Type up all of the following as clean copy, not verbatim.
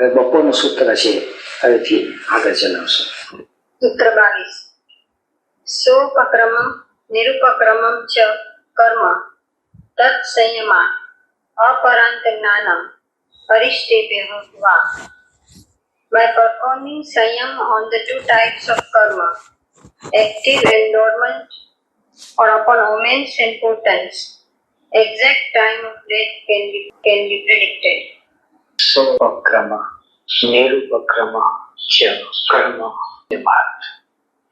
હવે બપોરનું સૂત્ર છે, હવેથી આગળ ચલાવશો. સૂત્ર 22. સોપક્રમમ નિરુપક્રમમ ચ કર્મ તત્ સંયમા અપરાંત જ્ઞાનમ અરિષ્ટેભ્યઃ વા. By performing Sanyam on the two types of karma, active and dormant, or upon omens and portents, exact time of death can be predicted. સોપક્રમ નિરુપક્રમ ચ કર્મ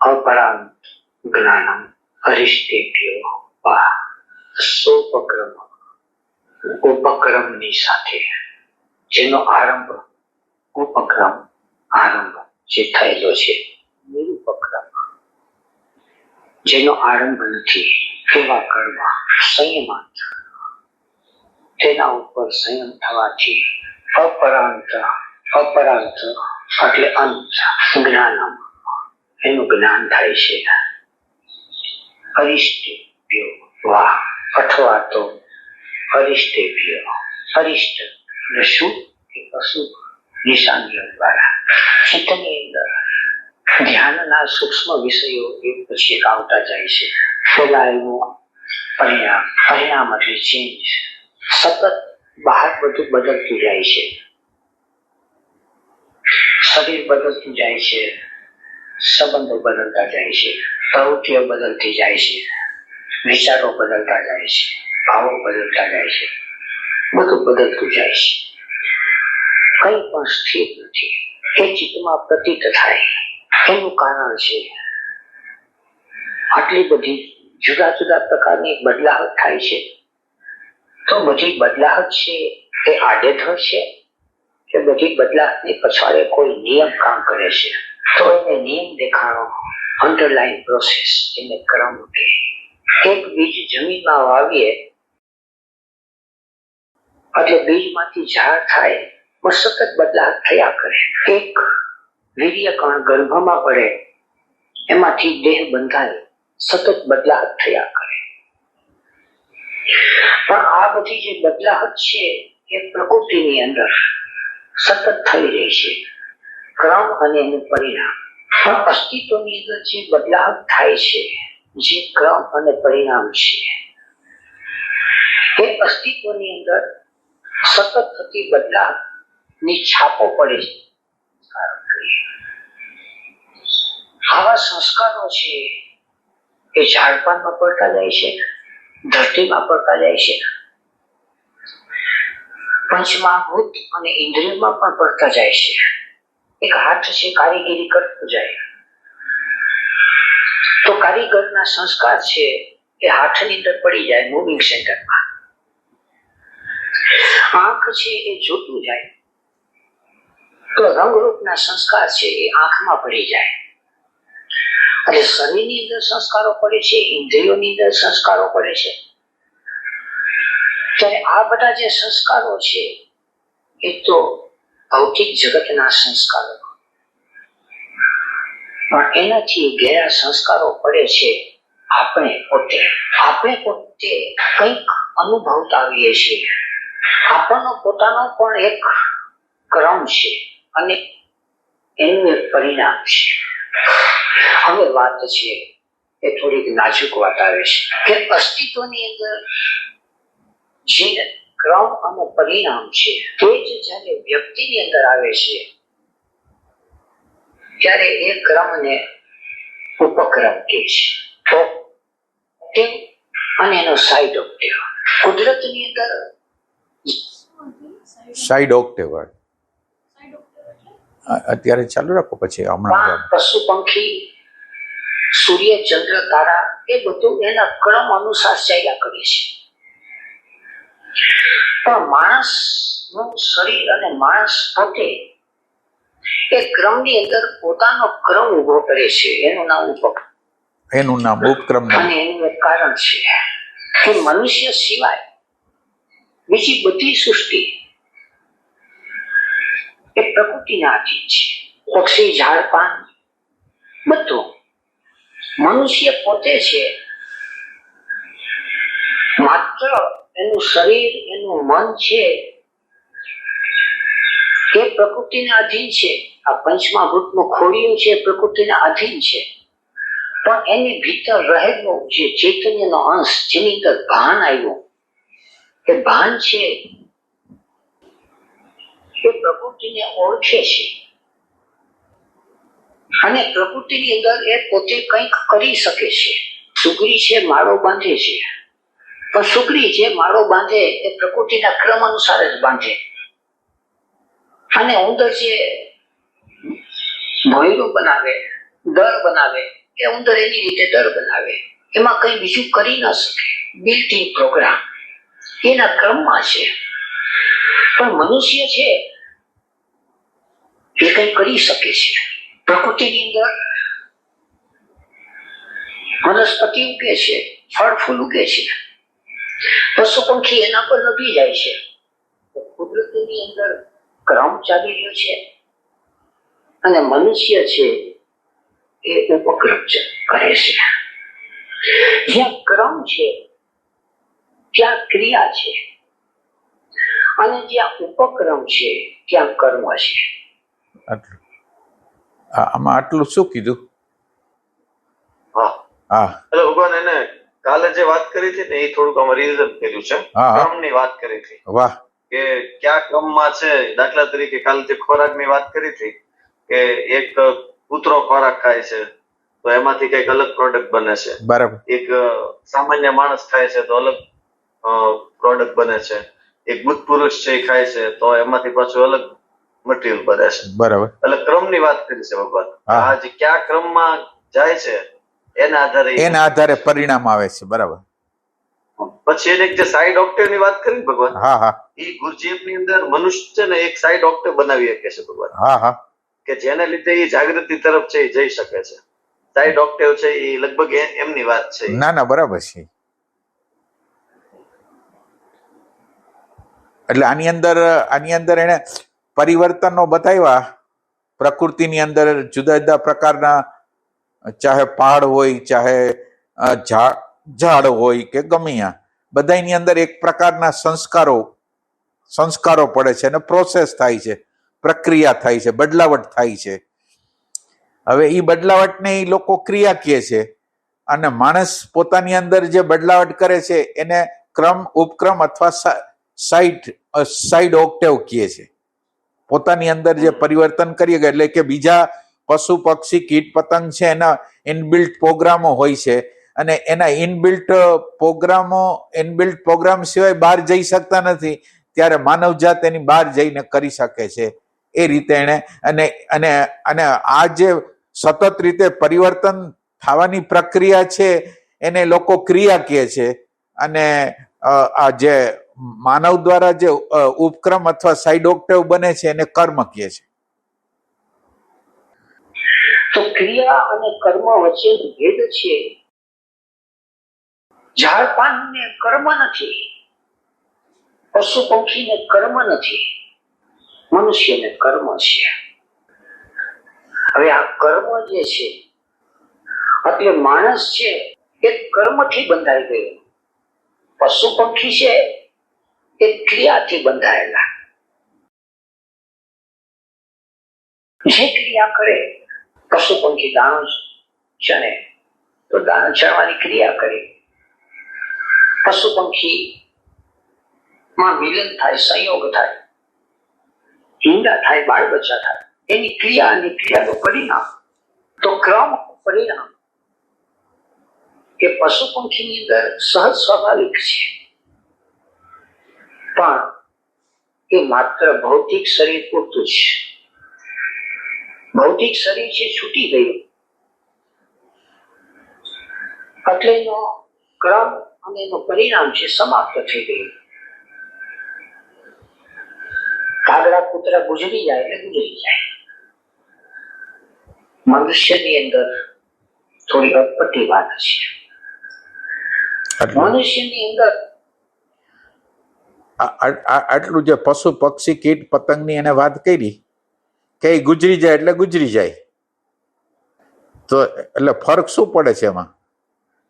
અપરાંત જ્ઞાનમ અરિષ્ટેભ્યો વા. સોપક્રમ ઉપક્રમની સાથે જેનો આરંભ ઉપક્રમ આરંભ જે થયેલો છે, નિરુપક્રમ જેનો આરંભ નથી એવા કર્મ સંયમાત તેના ઉપર સંયમ થવાથી અપરાંત એટલે અંત જ્ઞાનમ એનું જ્ઞાન થાય છે. અરિષ્ટેભ્યો વા અથવા તો અરિષ્ટેભ્ય અરિષ્ટ એટલે શું કે અશુભ નિશાનીઓ દ્વારા ચિત્તની અંદર ધ્યાનના સૂક્ષ્મ વિષયો એક પછી એક આવતા જાય છે. પેલા એનું પરિણામ એટલે ચેન્જ, સતત બહાર બધું બદલતું જાય છે. શરીર બદલતું જાય છે, સંબંધો બદલતા જાય છે, પ્રવૃત્તિઓ બદલતી જાય છે, વિચારો બદલતા જાય છે, ભાવો બદલતા જાય છે, બધું બદલતું જાય છે. કઈ પણ સ્થિર નથી. એ ચિત્તમાં પ્રતીત થાય એનું કારણ છે આટલી બધી જુદા જુદા પ્રકારની બદલાહટ થાય છે. તો બધી બદલાહટ છે એ આડેધડ છે કે બધી બદલાહટની પછાડે કોઈ નિયમ કામ કરે છે? તો એને નિયમ દેખાણો અંડરલાઈન પ્રોસેસ, એને ક્રમ કહે. એક બીજ જમીનમાં વાવીએ એટલે બીજમાંથી ઝાડ થાય, પણ સતત બદલાહટ થયા કરે. એક વીર્યકણ ગર્ભમાં પડે, એમાંથી દેહ બંધાય, સતત બદલાહટ થયા કરે. પણ આ બધી જે બદલાહટ છે એ પ્રકૃતિની અંદર સતત થઈ રહી છે, ક્રમ અને એનું પરિણામ. પણ અસ્તિત્વની અંદર જે બદલાહટ થાય છે, જે ક્રમ અને પરિણામ છે, એ અસ્તિત્વની અંદર સતત થતી બદલાહટ ની છાપો પડે છે. આવા સંસ્કારો છે એ ઝાડપાનમાં પડતા જાય છે, ધરતીમાં પડતા જાય છે, પંચમહાભૂત અને ઇન્દ્રિયોમાં પણ પડતા જાય છે. એક હાથ છે કારીગીરી કરતો જાય તો કારીગરના સંસ્કાર છે એ હાથની અંદર પડી જાય, મૂવિંગ સેન્ટરમાં. આંખ છે એ જોતું જાય તો રંગરૂપના સંસ્કાર છે એ આંખમાં પડી જાય. એટલે શરીરની અંદર સંસ્કારો પડે છે, ઇન્દ્રિયોની અંદર સંસ્કારો પડે છે. ત્યારે આ બધા જે સંસ્કારો છે એ તો ભૌતિક જગતના સંસ્કારો, પણ એનાથી ઘેરા સંસ્કારો પડે છે આપણે પોતે કંઈક અનુભવતા આવીએ છીએ. આપણનો પોતાનો પણ એક ક્રમ છે અને એનું એક પરિણામ છે. હવે વાત છે એ થોડીક નાજુક વાત આવે છે કે અસ્તિત્વની અંદર જે ક્રમ અને પરિણામ છે તે જ જયારે વ્યક્તિની અંદર આવે છે ત્યારે એ ક્રમને ઉપક્રમ કહે છે. ઓક્ટેવ અને એનો સાઇડ ઓક્ટેવ. કુદરતની અંદર સાઇડ ઓક્ટેવ અત્યારે ચાલુ રાખો, પછી હમણાં પશુ પંખી, સૂર્ય, ચંદ્ર, તારા એ બધું એના ક્રમ અનુસાર ચાલ્યા કરે છે. પણ માણસ નું શરીર અને માણસ પોતે એ ક્રમની અંદર પોતાનો ક્રમ ઉભો કરે છે. એનું નામ ઉપક્રમ અને એનું એક કારણ છે કે મનુષ્ય સિવાય બીજી બધી સૃષ્ટિ એ પ્રકૃતિના આધીન છે. પક્ષી, ઝાડ, પાન બધું. મનુષ્ય પોતે છે માત્ર એનું શરીર, એનું મન છે એ પ્રકૃતિને આધીન છે, આ પંચમહાભૂતનું ખોડિયું છે એ પ્રકૃતિને આધીન છે, પણ એની ભીતર રહેલો જે ચૈતન્યનો અંશ, જેની અંદર ભાન આવ્યું, એ ભાન છે એ પ્રકૃતિને ઓળખે છે અને પ્રકૃતિની અંદર એ પોતે કંઈક કરી શકે છે. સુગરી છે માળો બાંધે છે, પણ સુગરી જે માળો બાંધે એ પ્રકૃતિના ક્રમ અનુસાર જ બાંધે, અને ઉંદર જે ભોયરું બનાવે, દર બનાવે, એ ઉંદર એની રીતે દર બનાવે, એમાં કઈ બીજું કરી ન શકે. બિલ્ટ ઇન પ્રોગ્રામ એના ક્રમમાં છે. પણ મનુષ્ય છે એ કઈ કરી શકે છે. પ્રકૃતિની અંદર વનસ્પતિ ઉગે છે, ફળ ફૂલ ઉગે છે, પશુ પંખી એના પર લગી જાય છે. કુદરતની અંદર ક્રમ ચાલી રહ્યો છે અને મનુષ્ય છે એ ઉપક્રમ કરે છે. જ્યાં ક્રમ છે ત્યાં ક્રિયા છે અને જ્યાં ઉપક્રમ છે ત્યાં કર્મ છે. આટલું આમાં આટલું શું કીધું? હા હા એટલે ભગવાન એને કાલે જે વાત કરી હતી ને એ થોડુંક આમાં રિવિઝન કર્યું છે. હા. ક્રમની વાત કરી હતી વાહ. કે કયા ક્રમમાં છે. દાખલા તરીકે કાલે જે ખોરાકની વાત કરી હતી કે એક કૂતરો ખોરાક ખાય છે તો એમાંથી કઈક અલગ પ્રોડક્ટ બને છે. બરાબર. એક સામાન્ય માણસ ખાય છે તો અલગ પ્રોડક્ટ બને છે. એક બુદ્ધ પુરુષ છે એ ખાય છે તો એમાંથી પાછું અલગ મટીરિયલ બને છે. બરાબર. એટલે ક્રમની વાત કરી છે ભગવાન. હા. આ જે કયા ક્રમમાં જાય છે એના આધારે પરિણામ આવે છે. બરાબર. પછી એને જે સાઈડ ઓક્ટેવ ની વાત કરી ભગવાન, હા હા એ ગુરજીએફ ની અંદર મનુષ્ય છે ને એક સાઈડ ઓક્ટેવ બનાવી શકે છે ભગવાન, હા હા કે જેને લીધે એ જાગૃતિ તરફ છે એ જઈ શકે છે. સાઈડ ઓક્ટેવ છે એ લગભગ એમની વાત છે. ના ના બરાબર છે. એટલે આની અંદર એને પરિવર્તનો બતાવ્યા. પ્રકૃતિની અંદર જુદા જુદા પ્રકારના, ચાહે પહાડ હોય, ચાહે ઝાડ હોય કે ગમે બધાની અંદર એક પ્રકારના સંસ્કારો પડે છે અને પ્રોસેસ થાય છે, પ્રક્રિયા થાય છે, બદલાવટ થાય છે. હવે એ બદલાવટને એ લોકો ક્રિયા કહે છે અને માણસ પોતાની અંદર જે બદલાવટ કરે છે એને ક્રમ, ઉપક્રમ અથવા સાઈડ ઓક્ટેવ કહે છે. પોતાની અંદર જે પરિવર્તન કરીએ એટલે કે બીજા પશુ પક્ષી કીટ પતંગ છે એના ઇનબિલ્ટ પ્રોગ્રામો હોય છે અને એના ઇનબિલ્ટ પ્રોગ્રામ સિવાય બહાર જઈ શકતા નથી. ત્યારે માનવજાત એની બહાર જઈને કરી શકે છે. એ રીતે એને અને આ જે સતત રીતે પરિવર્તન થવાની પ્રક્રિયા છે એને લોકો ક્રિયા કહે છે અને આ જે માનવ દ્વારા જે ઉપક્રમ અથવા સાઈડ ઓક્ટેવ બને છે એને કર્મ કહે છે. તો ક્રિયા અને કર્મ વચ્ચે ભેદ છે. ઝાડ પાનને કર્મ નથી, પશુ પંખીને કર્મ નથી, મનુષ્યને કર્મ છે. હવે આ કર્મ જે છે એટલે માણસ છે એ કર્મથી બંધાઈ ગયો, પશુ પંખી છે એ ક્રિયાથી બંધાયેલા. જે ક્રિયા કરે, પશુ પંખી દાણો ચણે તો દાણો ચણવાની ક્રિયા કરે, પશુ પંખી માં મિલન થાય, સંયોગ થાય, ઈંડા થાય, બાળ બચ્ચા થાય, એની ક્રિયા અને ક્રિયાનું પરિણામ. તો ક્રમ પરિણામ એ પશુ પંખીની અંદર સહજ સ્વાભાવિક છે, પણ એ માત્ર ભૌતિક શરીર પૂરતું છે. ભૌતિક શરીર છે છૂટી ગયું એટલે એનો ક્રમ અને એનું પરિણામ છે સમાપ્ત થઈ ગયું. કાગડા કૂતરા ગુજરી જાય એટલે ગુજરી જાય. મનુષ્યની અંદર થોડી અટપટી વાત છે. મનુષ્યની અંદર આટલું જે પશુ પક્ષી કીટ પતંગની એને વાત કરી કે એ ગુજરી જાય એટલે ગુજરી જાય, તો એટલે ફરક શું પડે છે એમાં,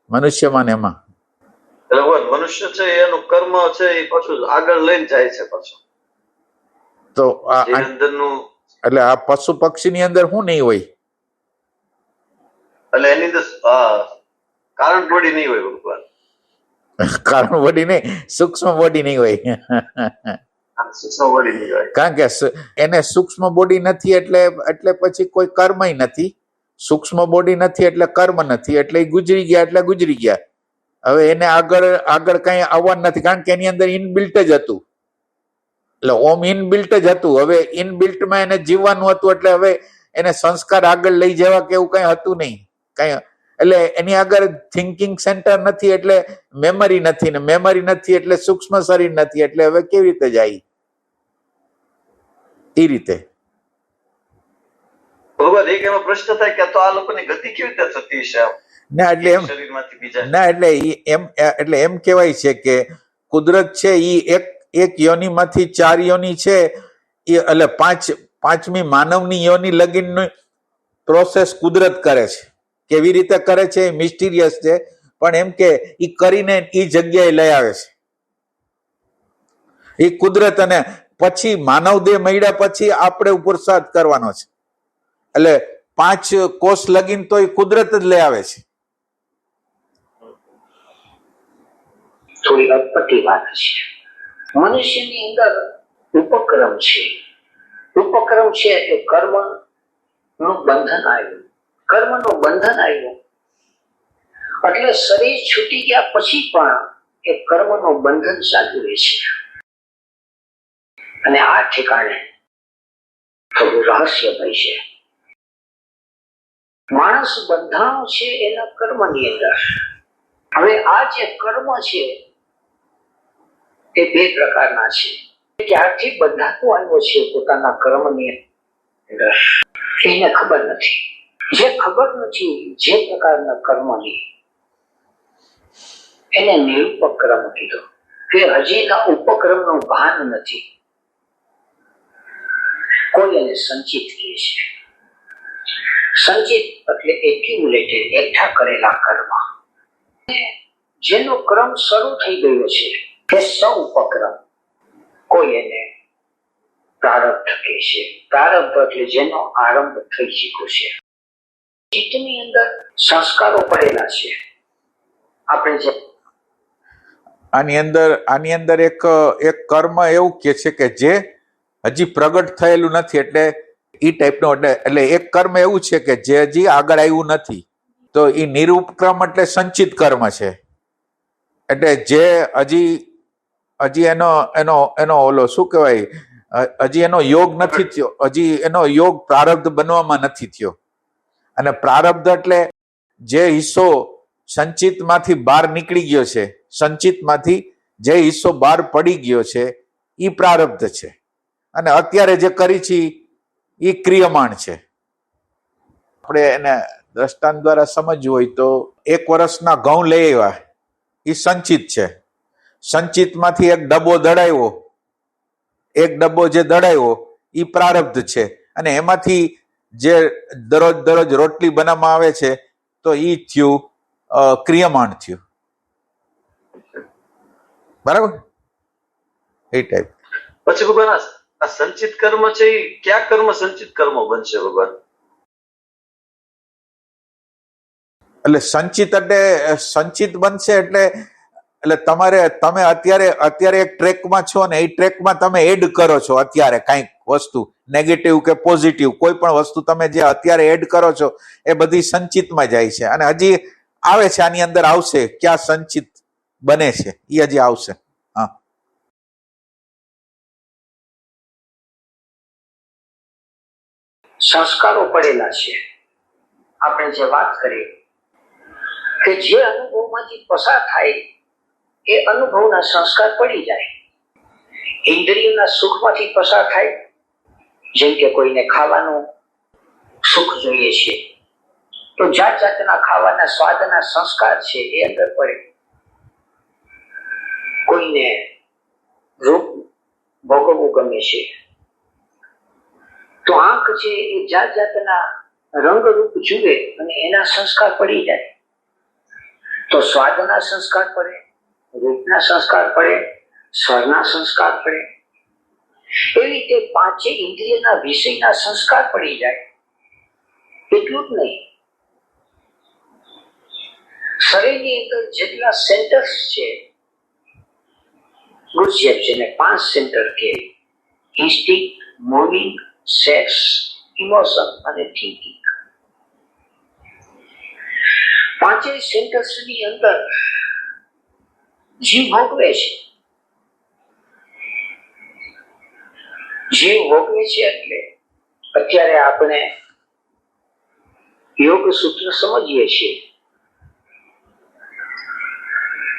મનુષ્યમાં ને એમાં? એટલે મનુષ્ય છે એનું કર્મ છે એ પાછું આગળ લઈને જાય છે પાછું. તો જે અંદરનું એટલે આ પશુ પક્ષીની અંદર શું નહીં હોય? એટલે એની અંદર કારણ બોડી નહીં હોય ભગવાન. કારણ બોડી નહીં, સૂક્ષ્મ બોડી નહીં હોય. સૂક્ષ્મ બોડી નહીં હોય. કારણ કે એને સૂક્ષ્મ બોડી નથી એટલે પછી કોઈ કર્મય નથી. સૂક્ષ્મ બોડી નથી એટલે કર્મ નથી, એટલે ગુજરી ગયા એટલે ગુજરી ગયા. હવે એને આગળ કઈ આવવાનું નથી, કારણ કે એની અંદર ઇનબિલ્ટ જ હતું. એટલે ઓમ ઇનબિલ્ટ જ હતું. હવે ઇનબિલ્ટમાં એને જીવવાનું હતું, એટલે હવે એને સંસ્કાર આગળ લઈ જવા કે એવું કઈ હતું નહીં કઈ. એટલે એની આગળ થિંકિંગ સેન્ટર નથી, એટલે મેમરી નથી, ને મેમરી નથી એટલે સૂક્ષ્મ શરીર નથી. એટલે હવે કેવી રીતે જાય? એ રીતે ભગવાન એક એનો પ્રશ્ન થાય કે તો આ લોકોની ગતિ કેવી રીતે થતી છે ના, એટલે એમ શરીરમાંથી બીજા? ના, એટલે એમ કહેવાય છે કે કુદરત છે એ એક યોનિમાંથી 4 યોની છે, એ એટલે પાંચમી માનવની યોની લગીનની પ્રોસેસ કુદરત કરે છે. કેવી રીતે કરે છે એ મિસ્ટીરિયસ છે, પણ એમ કે એ કરીને એ જગ્યાએ લઈ આવે છે એ કુદરત. અને પછી માનવ દેહ મળ્યા પછી આપણે પુરુષાર્થ કરવાનો છે. એટલે 5 કોષ લગીન તો એ કુદરત જ લઈ આવે છે. થોડી અટપટી વાત છે. મનુષ્યની અંદર ઉપક્રમ છે. ઉપક્રમ છે એ કર્મ નું બંધન આવ્યું. કર્મ નું બંધન આવ્યું એટલે શરીર છૂટી ગયા પછી પણ એ કર્મ નું બંધન ચાલુ રહે છે. અને આ ઠેકાણે થોડું રહસ્યમય છે. માણસ બંધાણો છે એના કર્મની અંદર. હવે આ જે કર્મ છે એ 2 પ્રકારના છે. ક્યારથી બંધાતો આવ્યો છે પોતાના કર્મની અંદર એને ખબર નથી. જે ખબર નથી જે પ્રકારના કર્મની, એને નિરૂપક કર્મ કીધો કે હજીના ઉપક્રમનું ભાન નથી. કોઈ એને સંચિત કહે છે. સંચિત એટલે એક્યુમ્યુલેટેડ, એકઠા કરેલા કર્મ. જેનો ક્રમ શરૂ થઈ ગયો છે એ સૌપક્રમ. કોઈ એને પ્રારબ્ધ કહે છે. પ્રારબ્ધ એટલે જેનો આરંભ થઈ ચૂક્યો છે. ચિત્તની અંદર સંસ્કારો પડેલા છે. આપણે જે આની અંદર એક કર્મ એવું કે છે કે જે હજી પ્રગટ થયેલું નથી, એટલે એ ટાઈપનો. એટલે એક કર્મ એવું છે કે જે હજી આગળ આવ્યું નથી, તો એ નિરૂપક્રમ એટલે સંચિત કર્મ છે. એટલે જે હજી એનો ઓલો શું કહેવાય, હજી એનો યોગ નથી થયો, હજી એનો યોગ પ્રારબ્ધ બનવામાં નથી થયો. અને પ્રારબ્ધ એટલે જે હિસ્સો સંચિતમાંથી બહાર નીકળી ગયો છે, સંચિતમાંથી જે હિસ્સો બહાર પડી ગયો છે એ પ્રારબ્ધ છે. અને અત્યારે જે કરી છે એ ક્રિયમાણ છે. આપણે એને દ્રષ્ટાંત દ્વારા સમજવું હોય તો 1 વર્ષના ઘઉં લઈ આવ્યા, એ સંચિત છે. સંચિતમાંથી એક ડબ્બો દળાવ્યો, એક ડબ્બો જે દળાવ્યો એ પ્રારબ્ધ છે. અને એમાંથી જે દરરોજ રોટલી બનાવવામાં આવે છે તો એ થયું ક્રિયમાણ થયું. બરાબર? એ ટાઈપ. પછી ભગવાન આ સંચિત કર્મ છે એ કયા કર્મ સંચિત કર્મો બનશે ભગવાન? એટલે સંચિત બનશે એટલે તમે અત્યારે એક ટ્રેકમાં છો ને એ ટ્રેકમાં તમે એડ કરો છો. અત્યારે કંઈક વસ્તુ નેગેટિવ કે પોઝિટિવ કોઈ પણ વસ્તુ તમે જે અત્યારે એડ કરો છો એ બધી સંચિતમાં જાય છે. અને હજી આવે છે, આની અંદર આવશે. ક્યાં સંચિત બને છે એ હજી આવશે. હા, સંસ્કારો પડેલા છે. આપણે જે વાત કરી કે જે અનુભવમાંથી પસાર થાય એ અનુભવના સંસ્કાર પડી જાય. ઇન્દ્રિયોના સુખમાંથી પસાર થાય, જેમ કે કોઈને ખાવાનું સુખ જોઈએ છે તો જાત જાતના ખાવાના સ્વાદના સંસ્કાર છે એ અંદર પડે. કોઈને રૂપ ભોગવવું ગમે છે તો આંખ છે એ જાત જાતના રંગરૂપ જુએ અને એના સંસ્કાર પડી જાય. તો સ્વાદના સંસ્કાર પડે, રૂપના સંસ્કાર પડે, સ્વરના સંસ્કાર પડે. એવી રીતે પાંચે ઇન્દ્રિયના વિષયના સંસ્કાર પડી જાય. એટલું જ નહીં, શરીરની અંદર જેટલા સેન્ટર્સ છે, ગુજ્જર છે ને 5 સેન્ટર કે ઇન્સ્ટિંક્ટ, મૂવિંગ, સેક્સ, ઇમોશન અને થિંકિંગ. પાંચેય સેન્ટર્સ ની અંદર જીવ ભોગવે છે. જીવ ભોગવે છે એટલે અત્યારે આપણે યોગ સૂત્ર સમજીએ છીએ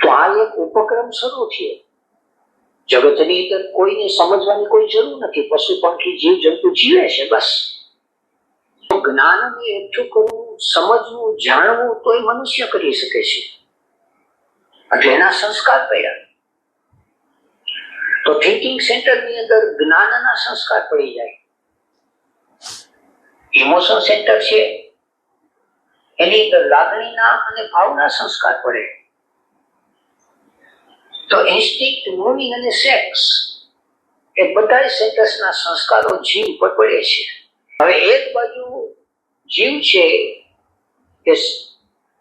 તો આ એક ઉપક્રમ શરૂ થયો. જગતની અંદર કોઈને સમજવાની કોઈ જરૂર નથી. પશુ પંખી જીવ જંતુ જીવે છે બસ. જ્ઞાનને એકઠું કરવું, સમજવું, જાણવું તો એ મનુષ્ય કરી શકે છે. એટલે એના સંસ્કાર પડ્યા. તો થિંકિંગ સેન્ટર ની અંદર જ્ઞાનના સંસ્કાર પડી જાય. ઇમોશન સેન્ટર છે એની અંદર લાગણીના અને ભાવના સંસ્કાર પડે. તો ઇન્સ્ટિંક્ટ, મૂવિંગ અને સેક્સ એ બધા સેન્ટર્સના સંસ્કારો જીવ પર પડે છે. હવે એક બાજુ જીવ છે કે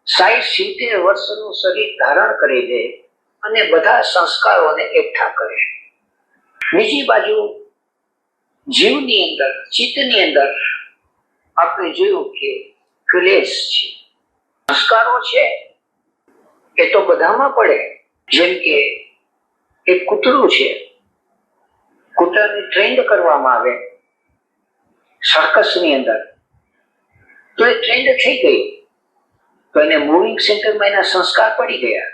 60-70 વર્ષનું શરીર ધારણ કરી દે અને બધા સંસ્કારોને એકઠા કરે. બીજી બાજુ જીવની અંદર, ચિત્તની અંદર આપણે જોયું કે ક્લેશ છે. સંસ્કારો છે એ તો બધામાં પડે. જેમ કે એક કૂતરું છે, કૂતરાને ટ્રેન્ડ કરવામાં આવે સર્કસની અંદર તો એ ટ્રેન્ડ થઈ ગયું તો એને મૂવિંગ સેન્ટરમાં એના સંસ્કાર પડી ગયા.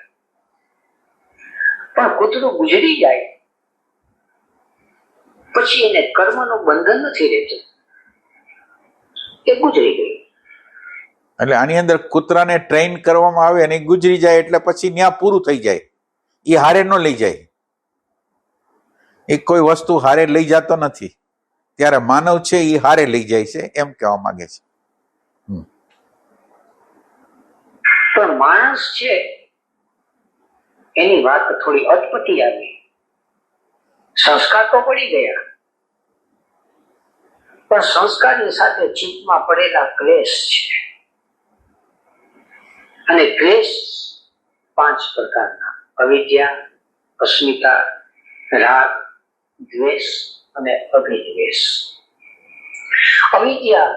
પણ કૂતરું ગુજરી જાય પછી એને કર્મનું બંધન નથી રહેતું, એ ગુજરી ગયું. એટલે આની અંદર કૂતરાને ટ્રેન કરવામાં આવે અને ગુજરી જાય એટલે પછી ત્યાં પૂરું થઈ જાય. એ હારે ન લઈ જાય. એ કોઈ વસ્તુ હારે લઈ જતો નથી. ત્યારે માનવ છે એ હારે લઈ જાય છે એમ કહેવા માંગે છે. પણ માણસ છે એની વાત થોડી અટપટી આવી. સંસ્કાર તો પડી ગયા પણ સંસ્કારની સાથે ચિત્તમાં પડેલા ક્લેશ છે. અને ક્લેશ 5 પ્રકારના: અવિદ્યા, અસ્મિતા, રાગ, દ્વેષ અને અભિદ્વેષ. અવિદ્યા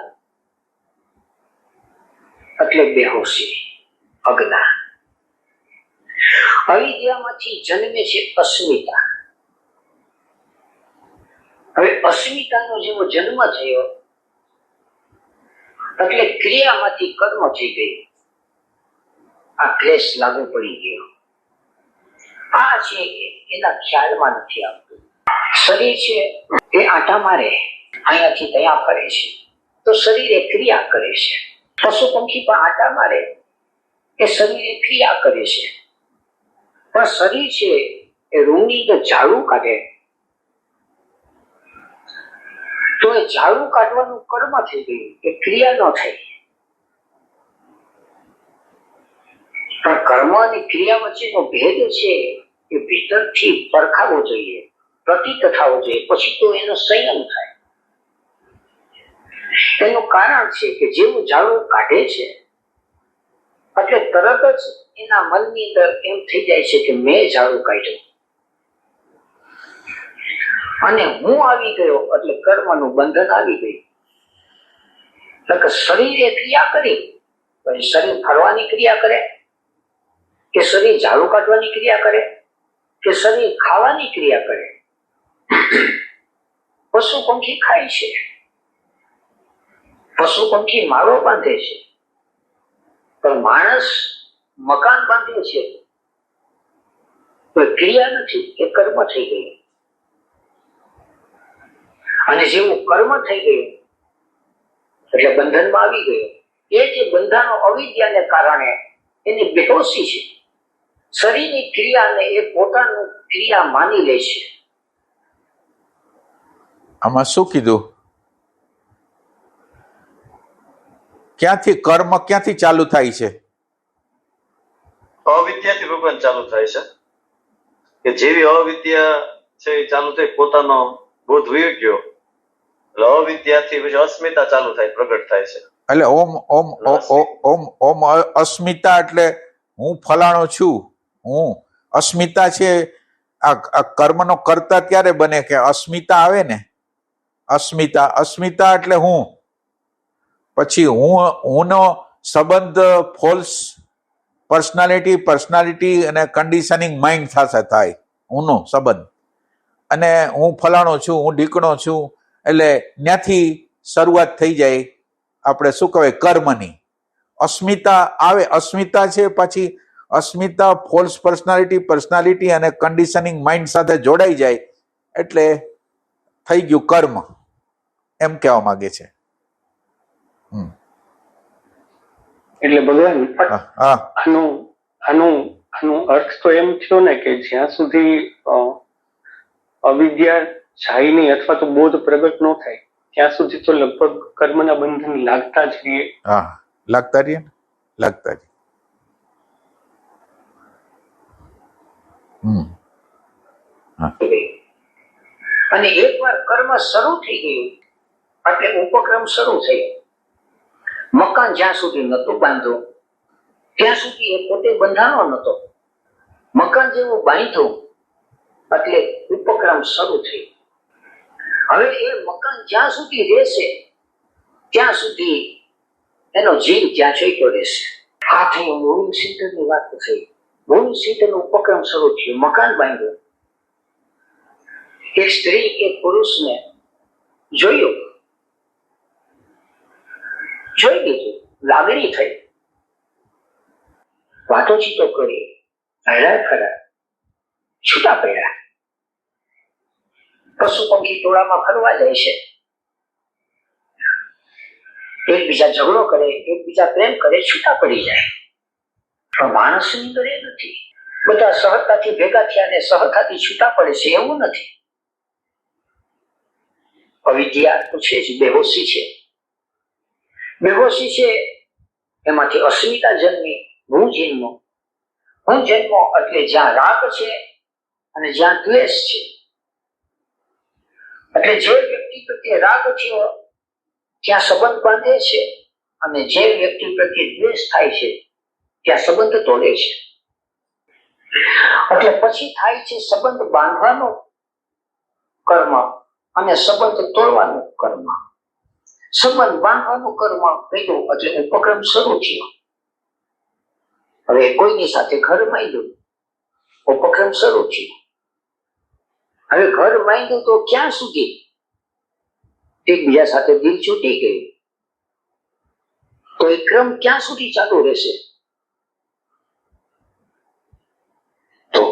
એટલે બેહોશી, અજ્ઞાન. અવિદ્યામાંથી જન્મે છે અસ્મિતા. હવે અસ્મિતાનો જેવો જન્મ થયો એટલે ક્રિયામાંથી કર્મ થઈ ગયું. આ ક્લેશ લાગુ પડી ગયો. આ છે એના ખ્યાલમાં નથી આવતું. શરીર છે એ આંટા મારે, અહીંયાથી ત્યાં ફરે છે તો શરીર એ ક્રિયા કરે છે. પશુ પંખી પણ આંટા મારે એ શરીર એ ક્રિયા કરે છે. પણ શરીર છે એ રૂમની અંદર ઝાડુ કાઢે તો એ ઝાડુ કાઢવાનું કર્મ થઈ ગયું, એ ક્રિયા ન થઈ. પણ કર્મ અને ક્રિયા વચ્ચેનો ભેદ છે એ ભીતરથી પરખાવો જોઈએ, પ્રતીત થવો જોઈએ, પછી તો એનો સંયમ થાય. એનું કારણ છે કે જેવું ઝાડુ કાઢે છે એટલે તરત જ એના મનની અંદર એમ થઈ જાય છે કે મેં ઝાડુ કાઢ્યું અને હું આવી ગયો એટલે કર્મનું બંધન આવી ગયું. એટલે કે શરીરે ક્રિયા કરી, પછી શરીર ફરવાની ક્રિયા કરે કે શરીર ઝાડુ કાઢવાની ક્રિયા કરે કે શરીર ખાવાની ક્રિયા કરે. પશુ પંખી ખાય છે, પશુ પંખી માળો બાંધે છે, પણ માણસ મકાન બાંધે છે તો ક્રિયા નથી, એ કર્મ થઈ ગયું. અને જેવું કર્મ થઈ ગયું એટલે બંધનમાં આવી ગયું. એ જે બંધાનો અવિદ્યાને કારણે એની બેહોશી છે. શરીરની ક્રિયાને એ પોતાનું ક્રિયા માની લે છે. આમાં શું કીધું? ક્યાંથી કર્મ ક્યાંથી ચાલુ થાય છે? અવિદ્યાથી ભગવાન ચાલુ થાય છે. કે જેવી અવિદ્યા છે એ ચાલુ થઈ પોતાનો ભૂત વીર ગયો એટલે અવિદ્યાથી પછી અસ્મિતા ચાલુ થાય, પ્રગટ થાય છે. એટલે ઓમ અસ્મિતા એટલે હું ફલાણો છું, હું અસ્મિતા છે. આ કર્મનો કર્તા ત્યારે બને કે અસ્મિતા આવે ને, અસ્મિતા એટલે હું. પછી હુંનો સંબંધ ફોલ્સ પર્સનાલિટી અને કન્ડિશનિંગ માઇન્ડ સાથે થાય, હુંનો સંબંધ. અને હું ફલાણો છું, હું ઢીકણો છું, એટલે ત્યાંથી શરૂઆત થઈ જાય આપણે શું કહેવાય કર્મની. અસ્મિતા આવે, અસ્મિતા છે, પછી અસ્મિતા ફોલ્સ પર્સનાલિટી અને કન્ડિશનિંગ માઇન્ડ સાથે જોડાઈ જાય એટલે થઈ ગયું કર્મ, એમ કહેવા માંગે છે. એટલે ભગવાન હા, આનો અર્થ તો એમ થયો ને કે જ્યાં સુધી અવિદ્યા જાય નહીં અથવા તો બોધ પ્રગટ ન થાય ત્યાં સુધી તો લગભગ કર્મના બંધન લાગતા જ રહીએ. હા, લાગતા રહીએ ને, લાગતા રહીએ. અને એકવાર કર્મ શરૂ થઈ ગયું એટલે ઉપક્રમ શરૂ થયો. મકાન જ્યાં સુધી નતું બાંધ્યું ત્યાં સુધી એ પોતે બંધાણો નતો. મકાન જેવું બાંધ્યું એટલે ઉપક્રમ શરૂ થયો. હવે એ મકાન જ્યાં સુધી રહેશે ત્યાં સુધી એનો જીવ ત્યાં ચોખ્યો રહેશે. આ થઈ મૂળ સિદ્ધની વાત થઈ. મૂળ સિદ્ધનો ઉપક્રમ શરૂ થયો, મકાન બાંધ્યું. એક સ્ત્રી એક પુરુષને જોઈ લીધું, લાગણી થઈ, વાતોચીતો કરી, હૈરાણ ખરા, છૂટા પડ્યા. પશુ પંખી ટોળામાં ફરવા જાય છે, એકબીજા ઝઘડો કરે, એકબીજા પ્રેમ કરે, છૂટા પડી જાય. પણ માણસની અંદર એ નથી. બધા સહજતાથી ભેગા થયા ને સહજતાથી છૂટા પડે છે એવું નથી. અવિદ્યા તો છે જ, બેહોશી છે. બેહોશી છે એમાંથી અસ્મિતા જન્મી, હું જન્મો. હું જન્મો એટલે જ્યાં રાગ છે અને જ્યાં દ્વેષ છે. એટલે જે વ્યક્તિ પ્રત્યે રાગ થયો ત્યાં સંબંધ બાંધે છે અને જે વ્યક્તિ પ્રત્યે દ્વેષ થાય છે ત્યાં સંબંધ તોડે છે. એટલે પછી થાય છે સંબંધ બાંધવાનો કર્મ અને સંબંધ તોડવાનું કર્મ. સંબંધ બાંધવાનું કર્મ કર્યું એટલે ઉપક્રમ શરૂ થયો. હવે કોઈની સાથે ઘર માંડ્યું, ઉપક્રમ શરૂ થયો. હવે ઘર માંડ્યું તો ક્યાં સુધી? એકબીજા સાથે દિલ છૂટી ગયું તો એ ક્રમ ક્યાં સુધી ચાલુ રહેશે? તો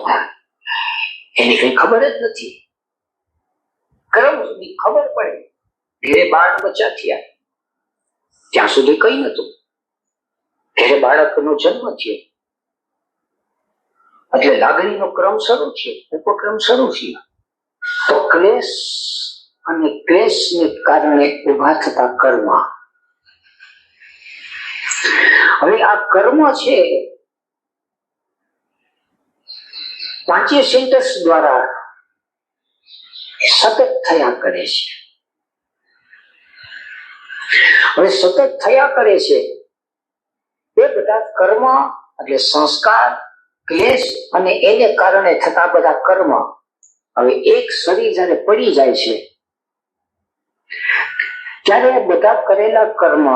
એની કઈ ખબર જ નથી. ક્રમ સુધી ખબર પડે, ઘેરે બાળ બચ્ચા થયા ત્યાં સુધી કઈ નતું. ઘેરે બાળકનો જન્મ થયો એટલે લાગણીનો ક્રમ શરૂ થયો, ઉપક્રમ શરૂ થયો. તો ક્લેશ અને ક્લેશને કારણે ઉભા થતા કર્મ. હવે આ કર્મ છે પાંચે સેન્ટર્સ દ્વારા સતત થયા કરે છે. હવે સતત થયા કરે છે એ બધા કર્મ એટલે સંસ્કાર, ક્લેશ અને એને કારણે થતા બધા કર્મ. હવે એક શરીર જયારે પડી જાય છે ત્યારે બધા કરેલા કર્મ,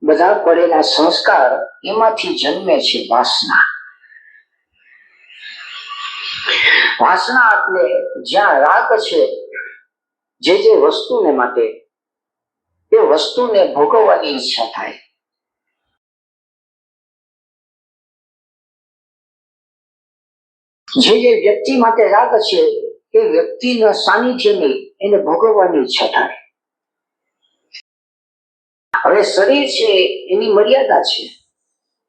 બધા પડેલા સંસ્કાર એમાંથી જન્મે છે વાસના. વાસના એટલે જ્યાં રાગ છે, જે વસ્તુને માટે એ વસ્તુને ભોગવવાની ઈચ્છા થાય. જે વ્યક્તિ માટે રાગ છે એ વ્યક્તિના સાનિધ્યની એને ભોગવવાની ઈચ્છા થાય. હવે શરીર છે એની મર્યાદા છે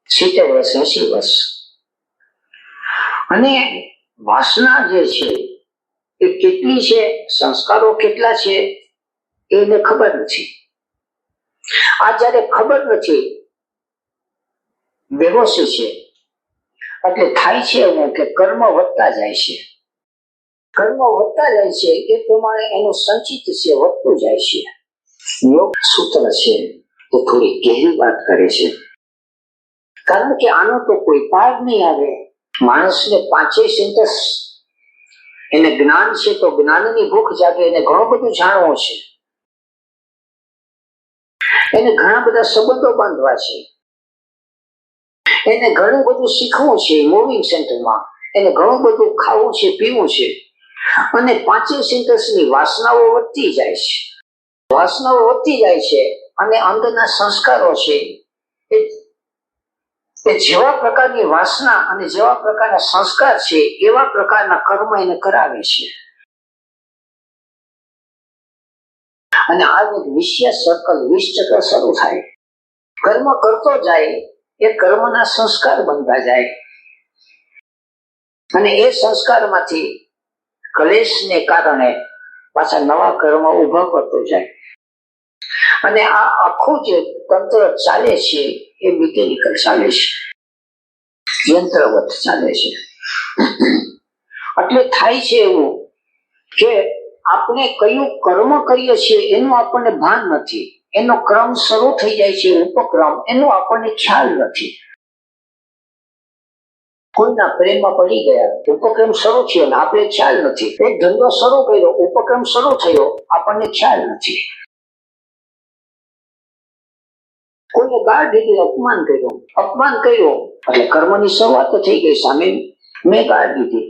70 વર્ષ 80 વર્ષ. અને વાસના જે છે એ કેટલી છે, સંસ્કારો કેટલા છે એને ખબર નથી. આ જયારે ખબર નથી, બેહોશી છે, એટલે થાય છે એવું કે કર્મ વધતા જાય છે. કર્મ વધતા જાય છે એ પ્રમાણે એનું સંચિત છે વધતું જાય છે. યોગ સૂત્ર છે તો થોડી ગહેરી વાત કરે છે, કારણ કે આનો તો કોઈ પાર નહીં આવે. માણસને પાંચે સેન્ટર્સ, એને જ્ઞાન છે તો જ્ઞાનની ભૂખ જાગે, એને ઘણું બધું જાણવું છે, એને ઘણા બધા સંબંધો બાંધવા છે, એને ઘણું બધું શીખવું છે મૂવિંગ સેન્ટરમાં, એને ઘણું બધું ખાવું છે, પીવું છે, અને પાંચે સેન્ટર્સની વાસનાઓ વધતી જાય છે. વાસનાઓ વધતી જાય છે અને અંદરના સંસ્કારો છે એ જેવા પ્રકારની વાસના અને જેવા પ્રકારના સંસ્કાર છે એવા પ્રકારના કર્મ એને કરાવે છે. અને આ એક વિષય સર્કલ 20 ચક્ર શરૂ થાય. કર્મ કરતો જાય એ કર્મના સંસ્કાર બનતા જાય અને એ સંસ્કારમાંથી ક્લેશને કારણે પાછા નવા કર્મ ઉભા કરતો જાય. અને આ આખું જે તંત્ર ચાલે છે એ મિકેનિકલ ચાલે છે, યંત્રવત ચાલે છે. એટલે થાય છે એવું કે આપણે કયું કર્મ કરીએ છીએ એનું આપણને ભાન નથી, એનો ક્રમ શરૂ થઈ જાય છે, ઉપક્રમ, એનો આપણને ખ્યાલ નથી. કોઈના પ્રેમમાં પડી ગયા, ઉપક્રમ શરૂ થયો ને આપણે ખ્યાલ નથી. એક ધંધો શરૂ કર્યો, ઉપક્રમ શરૂ થયો, આપણને ખ્યાલ નથી. કોઈને ગાળ દીધી, અપમાન કર્યું એટલે કર્મની શરૂઆત થઈ ગઈ. સામે મેં ગાળ દીધી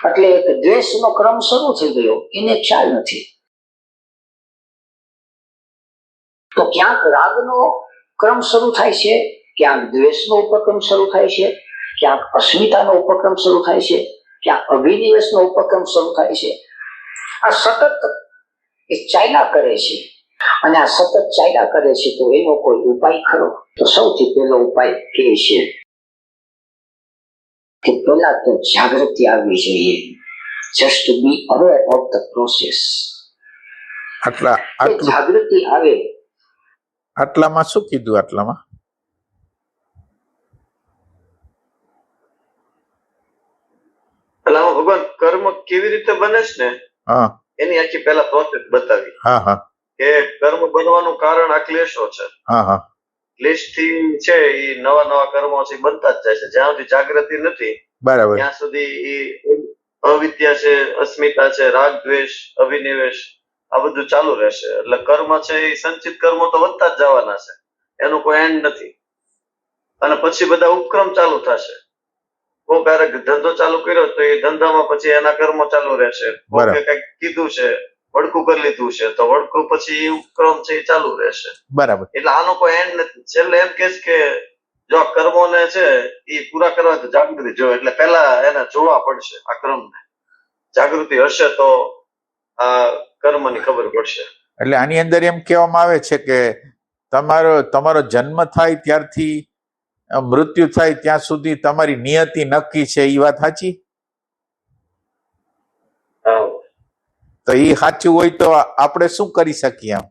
એટલે એક દ્વેષનો ક્રમ શરૂ થઈ ગયો, એને ખ્યાલ નથી. તો ક્યાંક રાગનો ક્રમ શરૂ થાય છે, ક્યાંક દ્વેષનો ઉપક્રમ શરૂ થાય છે, ક્યાંક અસ્મિતાનો ઉપક્રમ શરૂ થાય છે, ક્યાંક અભિનિવેશનો ઉપક્રમ શરૂ થાય છે. આ સતત એ ચાલ્યા કરે છે. અને આ સતત ચાલ્યા કરે છે તો એનો કોઈ ઉપાય ખરો? તો સૌથી પહેલો ઉપાય એ છે કે પહેલા તો જાગૃતિ આવવી જોઈએ. Just be aware of the process. જાગૃતિ આવે. આટલામાં શું કીધું? આટલામાં ભગવાન કર્મ કેવી રીતે બને છે ને એની આખી પહેલા પ્રોસેસ બતાવી કે કર્મ બનવાનું કારણ આ ક્લેશો છે. ક્લેશ થી છે એ નવા કર્મો છે બનતા જ જાય છે. જ્યાં સુધી જાગૃતિ નથી બરાબર ત્યાં સુધી એ અવિદ્યા છે, અસ્મિતા છે, રાગ, દ્વેષ, અભિનિવેશ આ બધું ચાલુ રહેશે. એટલે કર્મ છે એ સંચિત કર્મો તો વધતા જ જવાના છે, એનો કોઈ એન્ડ નથી. અને પછી બધા ઉપક્રમ ચાલુ થશે. કોઈ ક્યારેક ધંધો ચાલુ કર્યો તો એ ધંધામાં પછી એના કર્મો ચાલુ રહેશે. કોઈ કઈક કીધું છે, વડકું કરી લીધું છે તો વડકું પછી એ ઉપક્રમ છે એ ચાલુ રહેશે. બરાબર. એટલે આનો કોઈ એન્ડ નથી. છેલ્લે એમ કે જો આ કર્મોને છે એ પૂરા કરવા તો જાગૃતિ જો, એટલે પેલા એને જોવા પડશે આ ક્રમને. જાગૃતિ હશે તો આ કર્મની ખબર પડશે. એટલે આની અંદર એમ કહેવામાં આવે છે કે તમારો જન્મ થાય ત્યારથી મૃત્યુ થાય ત્યાં સુધી તમારી નિયતિ નક્કી છે. એ વાત સાચી? તો એ સાચું હોય તો આપણે શું કરી શકીએ? આમ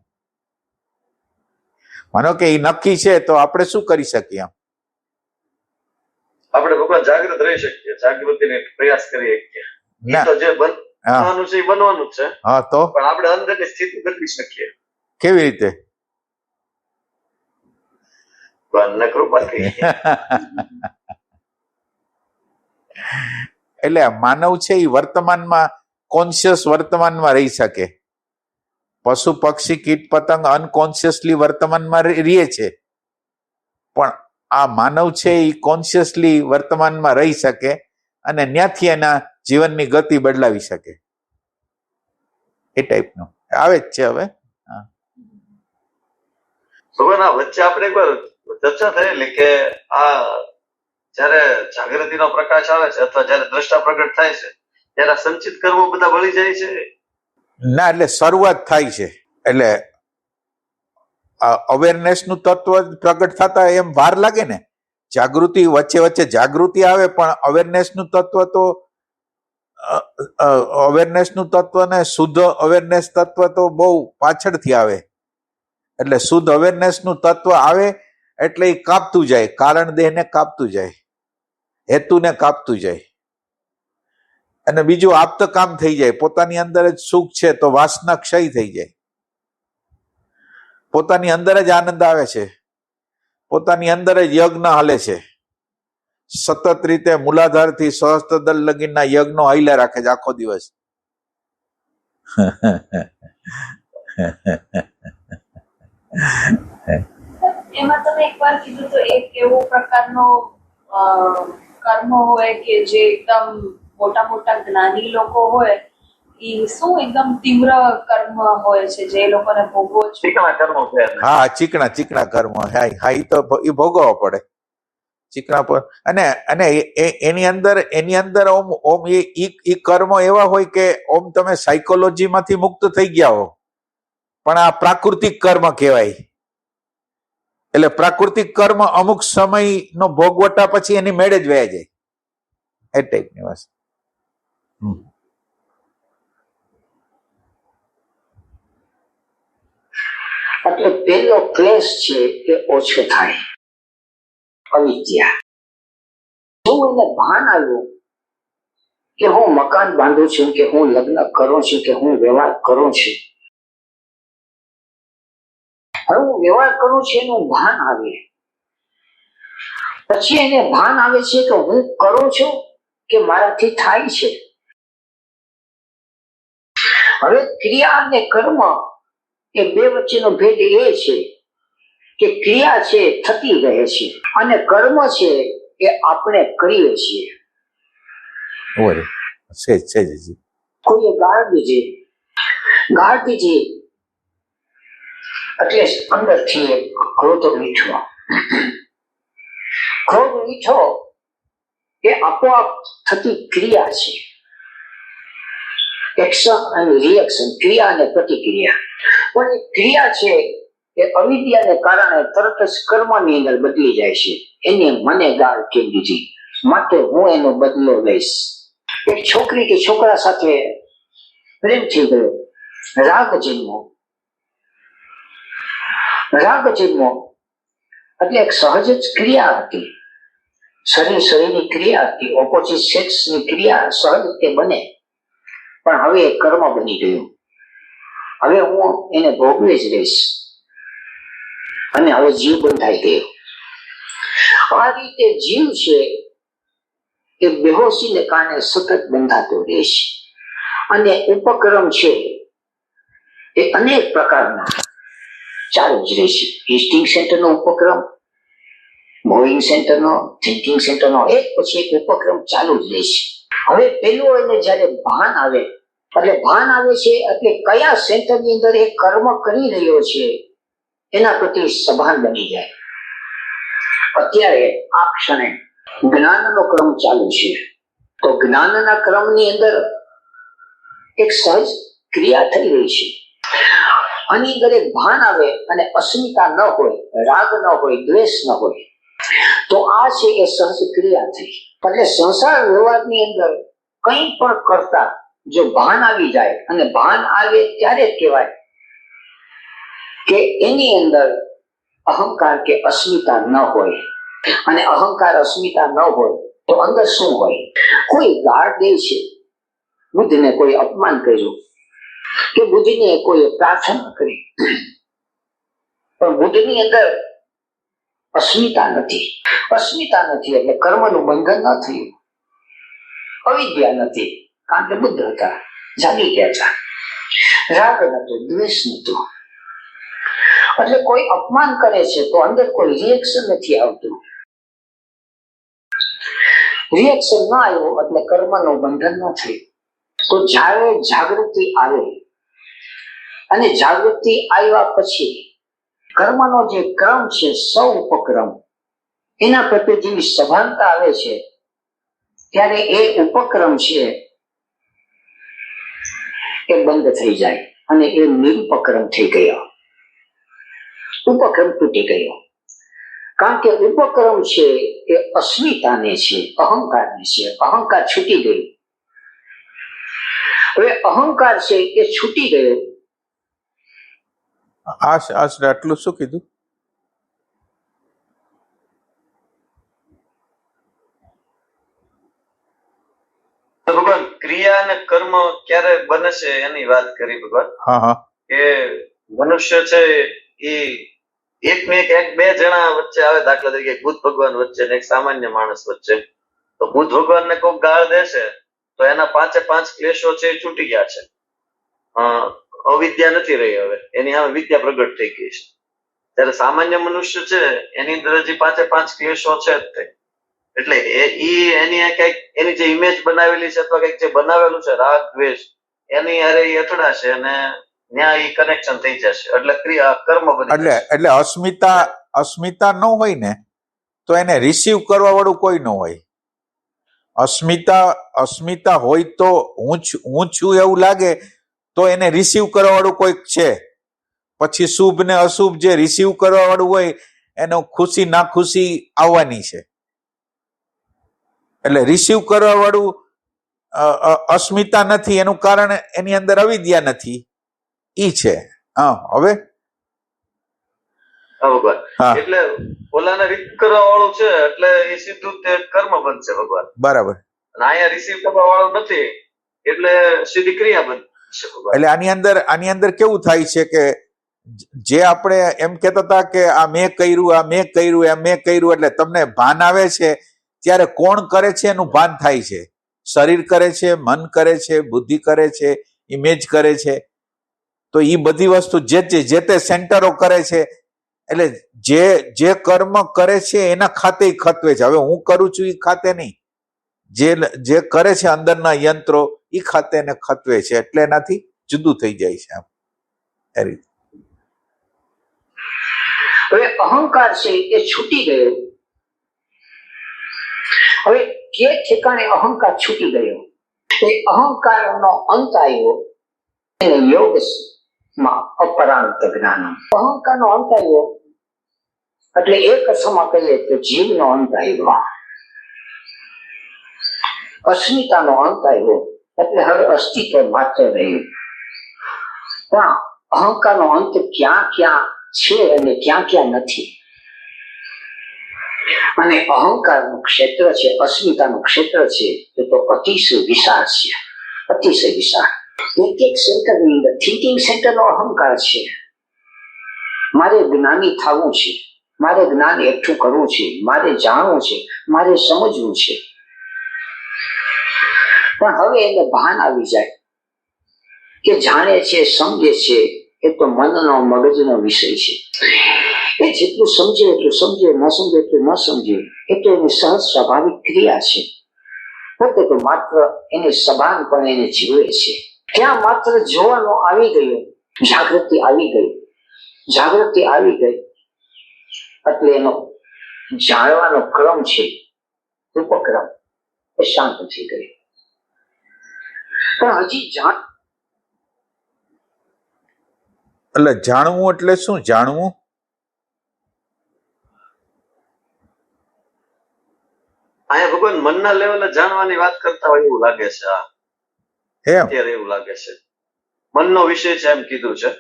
માનો કે એ નક્કી છે તો આપણે શું કરી શકીએ? આમ આપણે ભગવાન જાગૃત રહી શકીએ, જાગૃતિને પ્રયાસ કરી શકીએ. તો જે બનવાનું છે એ બનવાનું જ છે. હા, તો પણ આપણે અંદરની સ્થિતિ બદલી શકીએ. કેવી રીતે? એટલે માનવ છે એ વર્તમાનમાં કોન્શિયસ વર્તમાનમાં રહી શકે. પશુ, પક્ષી, કીટ, પતંગ અનકોન્શિયસલી વર્તમાનમાં રહે છે, પણ આ માનવ છે એ કોન્શિયસલી વર્તમાનમાં રહી શકે અને ત્યાંથી એના જીવનની ગતિ બદલાવી શકે. એ ટાઈપનું આવે જ છે. હવે વચ્ચે આપણે એકવાર ચર્ચા થયેલી કે આ જયારે જાગૃતિનો પ્રકાશ આવે છે અથવા જયારે દ્રષ્ટા પ્રગટ થાય છે ત્યારે સંચિત કર્મો બધા બળી જાય છે. ના, એટલે શરૂઆત થાય છે. એટલે અવેરનેસ નું તત્વ પ્રગટ થતા એમ વાર લાગે ને. જાગૃતિ વચ્ચે જાગૃતિ આવે પણ અવેરનેસ નું તત્વ તો અવેરનેસ નું તત્વ ને શુદ્ધ અવેરનેસ તત્વ તો બહુ પાછળથી આવે. એટલે શુદ્ધ અવેરનેસ નું તત્વ આવે એટલે એ કાપતું જાય, કારણ દેહને કાપતું જાય, હેતુને કાપતું જાય. અને બીજું આપ્ત કામ થઈ જાય. પોતાની અંદર જ સુખ છે તો વાસના ક્ષય થઈ જાય. પોતાની અંદર જ આનંદ આવે છે, પોતાની અંદર જ યજ્ઞ હાલે છે. સતત રીતે મૂલાધારથી સહસ્ત્રદળ લગીનના યજ્ઞો હાલ્યા રાખે છે આખો દિવસ. એમાં તમે એકવાર કીધું તો એક એવો પ્રકારનો અ, કર્મ હોય કે જે એકદમ મોટા મોટા જ્ઞાની લોકો હોય એ શું એકદમ તીવ્ર કર્મ હોય છે જે એ લોકોને ભોગવો છે. ચીકણા કર્મો છે. હા, ચીકણા ચીકણા કર્મ. હા હા, એ તો એ ભોગવવા પડે ચીકણા પર. અને અને એની અંદર ઓમ એ કર્મ એવા હોય કે ઓમ તમે સાયકોલોજીમાંથી મુક્ત થઈ ગયા હો, પણ આ પ્રાકૃતિક કર્મ કહેવાય. એટલે પ્રાકૃતિક કર્મ અમુક સમયનો ભોગવટા પછી એની મેળે જ વયા જાય, એ ટાઈપની વસ્તુ. એટલે પેલો ક્લેશ છે એ ઓછો થાય, અવિદ્યા. શું એને ભાન આવ્યું કે હું મકાન બાંધું છું, કે હું લગ્ન કરું છું, કે હું વ્યવહાર કરું છું. હવે હું વ્યવહાર કરું છું એનું ભાન આવે, પછી એને ભાન આવે છે કે હું કરું છું કે મારાથી થાય છે. હવે ક્રિયા અને કર્મ એ બે વચ્ચેનો ભેદ એ છે કે ક્રિયા છે થતી રહે છે અને કર્મ છે એ આપણે કરીએ છીએ. કોઈએ ગાળ દીધી એટલે અંદરથી એક ક્રોધ મીઠો. ક્રોધ મીઠો એ આપોઆપ થતી ક્રિયા છે. એક્શન અને રિએક્શન, ક્રિયા અને પ્રતિક્રિયા. પણ એ ક્રિયા છે એ અવિદ્યાને કારણે તરત જ કર્મની અંદર બદલી જાય છે. એને મને ગાળ કેમ દીધી માટે હું એનો બદલો લઈશ. એક છોકરી કે છોકરા સાથે પ્રેમ થઈ ગયો, રાગ જન્મો એટલે એક સહજ જ ક્રિયા હતી, શરીરની ક્રિયા હતી, ઓપોઝિટ સેક્સની ક્રિયા સહજ રીતે બને. પણ હવે એ કર્મ બની ગયું. હવે હું એને ભોગવે જ રહીશ અને હવે જીવ બંધાઈ ગયો. આ રીતે જીવ છે એ બેહોશીને કારણે સતત બંધાતો રહેશે અને ઉપક્રમ છે એ અનેક પ્રકારના ચાલુ જ રહેશે. ઇન્સ્ટિંક્ટ સેન્ટરનો ઉપક્રમ, મૂવિંગ સેન્ટરનો, થિંકિંગ સેન્ટરનો, એક પછી એક ઉપક્રમ ચાલુ જ રહેશે. હવે પેલું એને જયારે ભાન આવે, એટલે ભાન આવે છે એટલે કયા સેન્ટરની અંદર એ કર્મ કરી રહ્યો છે એના પ્રત્યે સભાન બની જાય. અત્યારે આ ક્ષણે જ્ઞાનનો ક્રમ ચાલુ છે, તો જ્ઞાનના ક્રમની અંદર એક સહજ ક્રિયા થઈ રહી છે. આની અંદર એક ભાન આવે અને અસ્મિતા ન હોય, રાગ ન હોય, દ્વેષ ન હોય, તો આ છે એ સહજ ક્રિયા થઈ. એટલે સંસાર વ્યવહારની અંદર કંઈ પણ કરતા જો ભાન આવી જાય, અને ભાન આવે ત્યારે જ કહેવાય કે એની અંદર અહંકાર કે અસ્મિતા ન હોય. અને અહંકાર અસ્મિતા ન હોય તો અંદર શું હોય? કોઈ ગાળ દે છે, બુદ્ધને કોઈ અપમાન કર્યું કે બુદ્ધને કોઈ પ્રાર્થના કરી, પણ બુદ્ધની અંદર અસ્મિતા નથી. અસ્મિતા નથી એટલે કર્મનું બંધન ન થયું, અવિદ્યા નથી કારણ કે બુદ્ધ હતા, જાગી ગયા હતા, રાગ નતો, દ્વેષ નતો. એટલે કોઈ અપમાન કરે છે તો અંદર કોઈ રિએક્શન નથી આવતું. રિએક્શન ના આવ્યું એટલે કર્મનું બંધન ન થયું. તો જ્યારે જાગૃતિ આવે, અને જાગૃતિ આવ્યા પછી કર્મનો જે ક્રમ છે, સૌ ઉપક્રમ, એના પ્રત્યે જેવી સભાનતા આવે છે ત્યારે એ ઉપક્રમ છે એ બંધ થઈ જાય અને એ નિરુપક્રમ થઈ ગયો. ઉપક્રમ તૂટી ગયો. કારણ કે ઉપક્રમ છે એ અસ્મિતાને છે, અહંકારને છે. અહંકાર છૂટી ગયો. હવે અહંકાર છે એ છૂટી ગયો. આટલું શું કીધું? ભગવાન ક્રિયા અને કર્મ ક્યારે બને છે એની વાત કરી ભગવાન. હા હા કે મનુષ્ય છે એ એક બે જણા વચ્ચે આવે, દાખલા તરીકે બુદ્ધ ભગવાન વચ્ચે ને એક સામાન્ય માણસ વચ્ચે. તો બુદ્ધ ભગવાન ને કોઈક ગાળ દેશે તો એના 5 ક્લેશો છે એ છૂટી ગયા છે. અવિદ્યા નથી રહી, હવે એની સામે વિદ્યા પ્રગટ થઈ ગઈ છે. ત્યારે સામાન્ય મનુષ્ય છે એની અંદર હજી 5 ક્લેશો છે જ તે. એટલે એની કઈક એની જે ઇમેજ બનાવેલી છે અથવા કઈક જે બનાવેલું છે રાગ દ્વેષ, એની હારે એ અથડાશે અને ત્યાં એ કનેક્શન થઈ જશે, એટલે ક્રિયા કર્મ બની જશે. એટલે અસ્મિતા ન હોય ને તો એને રિસીવ કરવા વાળું કોઈ ન હોય. અસ્મિતા હોય તો હું છું એવું લાગે તો એને રિસીવ કરવા વાળું કોઈક છે. પછી શુભ ને અશુભ જે રિસીવ કરવા વાળું હોય એનો ખુશી ના ખુશી આવવાની છે. એટલે રિસીવ કરવા વાળું અસ્મિતા નથી, એનું કારણ એની અંદર અવિદ્યા નથી, ઈ છે. હા હવે ભગવાન એટલે ઓલાને રિસીવ કરવા વાળું છે એટલે એ સીધું તે કર્મ બનશે ભગવાન. બરાબર. અને અહીંયા રિસીવ કરવા વાળું નથી એટલે સીધી ક્રિયા બનશે ભગવાન. એટલે આની અંદર કેવું થાય છે કે જે આપણે એમ કહેતા હતા કે આ મેં કર્યું એટલે તમને ભાન આવે છે ત્યારે કોણ કરે છે એનું ભાન થાય છે. શરીર કરે છે, મન કરે છે, બુદ્ધિ કરે છે, ઇમેજ કરે છે. તો એ બધી વસ્તુ જે તે સેન્ટરો કરે છે. એટલે જે કર્મ કરે છે એના ખાતે ખતવે છે. હવે હું કરું છું એ ખાતે નહીં, જે કરે છે અંદરના યંત્રો એ ખાતે ને ખતવે છે. એટલે એનાથી જુદું થઈ જાય છે. આમ એ રીતે હવે અહંકાર છે એ છૂટી ગયો. હવે કે ઠેકાણે અહંકાર છૂટી ગયો, એ અહંકારનો અંત આવ્યો એને યોગમાં અપરાંત જ્ઞાન. અહંકારનો અંત આવ્યો એટલે એક અર્થમાં કહીએ તો જીવનો અંત આવ્યો. અસ્મિતાનો અંત આવ્યો એટલે હવે અસ્તિત્વ માત્ર રહ્યું. પણ અહંકારનો અંત ક્યાં ક્યાં છે અને ક્યાં ક્યાં નથી. અને અહંકારનું ક્ષેત્ર છે, અસ્મિતાનું ક્ષેત્ર છે એ તો અતિશય વિશાળ છે, અતિશય વિશાળ. એક સેન્ટરની અંદર થિંકિંગ સેન્ટરનો અહંકાર છે. મારે જ્ઞાની થવું છે, મારે જ્ઞાન એકઠું કરવું છે, મારે જાણવું છે, મારે સમજવું છે. પણ હવે એને ભાન આવી જાય કે જાણે છે, સમજે છે એ તો મનનો મગજનો વિષય છે. એ જેટલું સમજે એટલું સમજે, ન સમજે એટલું ન સમજે, એ તો એની સહજ સ્વાભાવિક ક્રિયા છે. પોતે તો માત્ર એને સભાનપણે એને જીવે છે. ત્યાં માત્ર જોવાનું આવી ગયું, જાગૃતિ આવી ગઈ. જાગૃતિ આવી ગઈ એટલે એનો જાણવાનો ક્રમ છે, ઉપક્રમ એ શાંત થઈ ગઈ. પણ હજી એટલે જાણવું એટલે શું જાણવું? અહીંયા ભગવાન મનના લેવલે જાણવાની વાત કરતા હોય એવું લાગે છે. અત્યારે એવું લાગે છે મનનો વિષય છે એમ કીધું છે.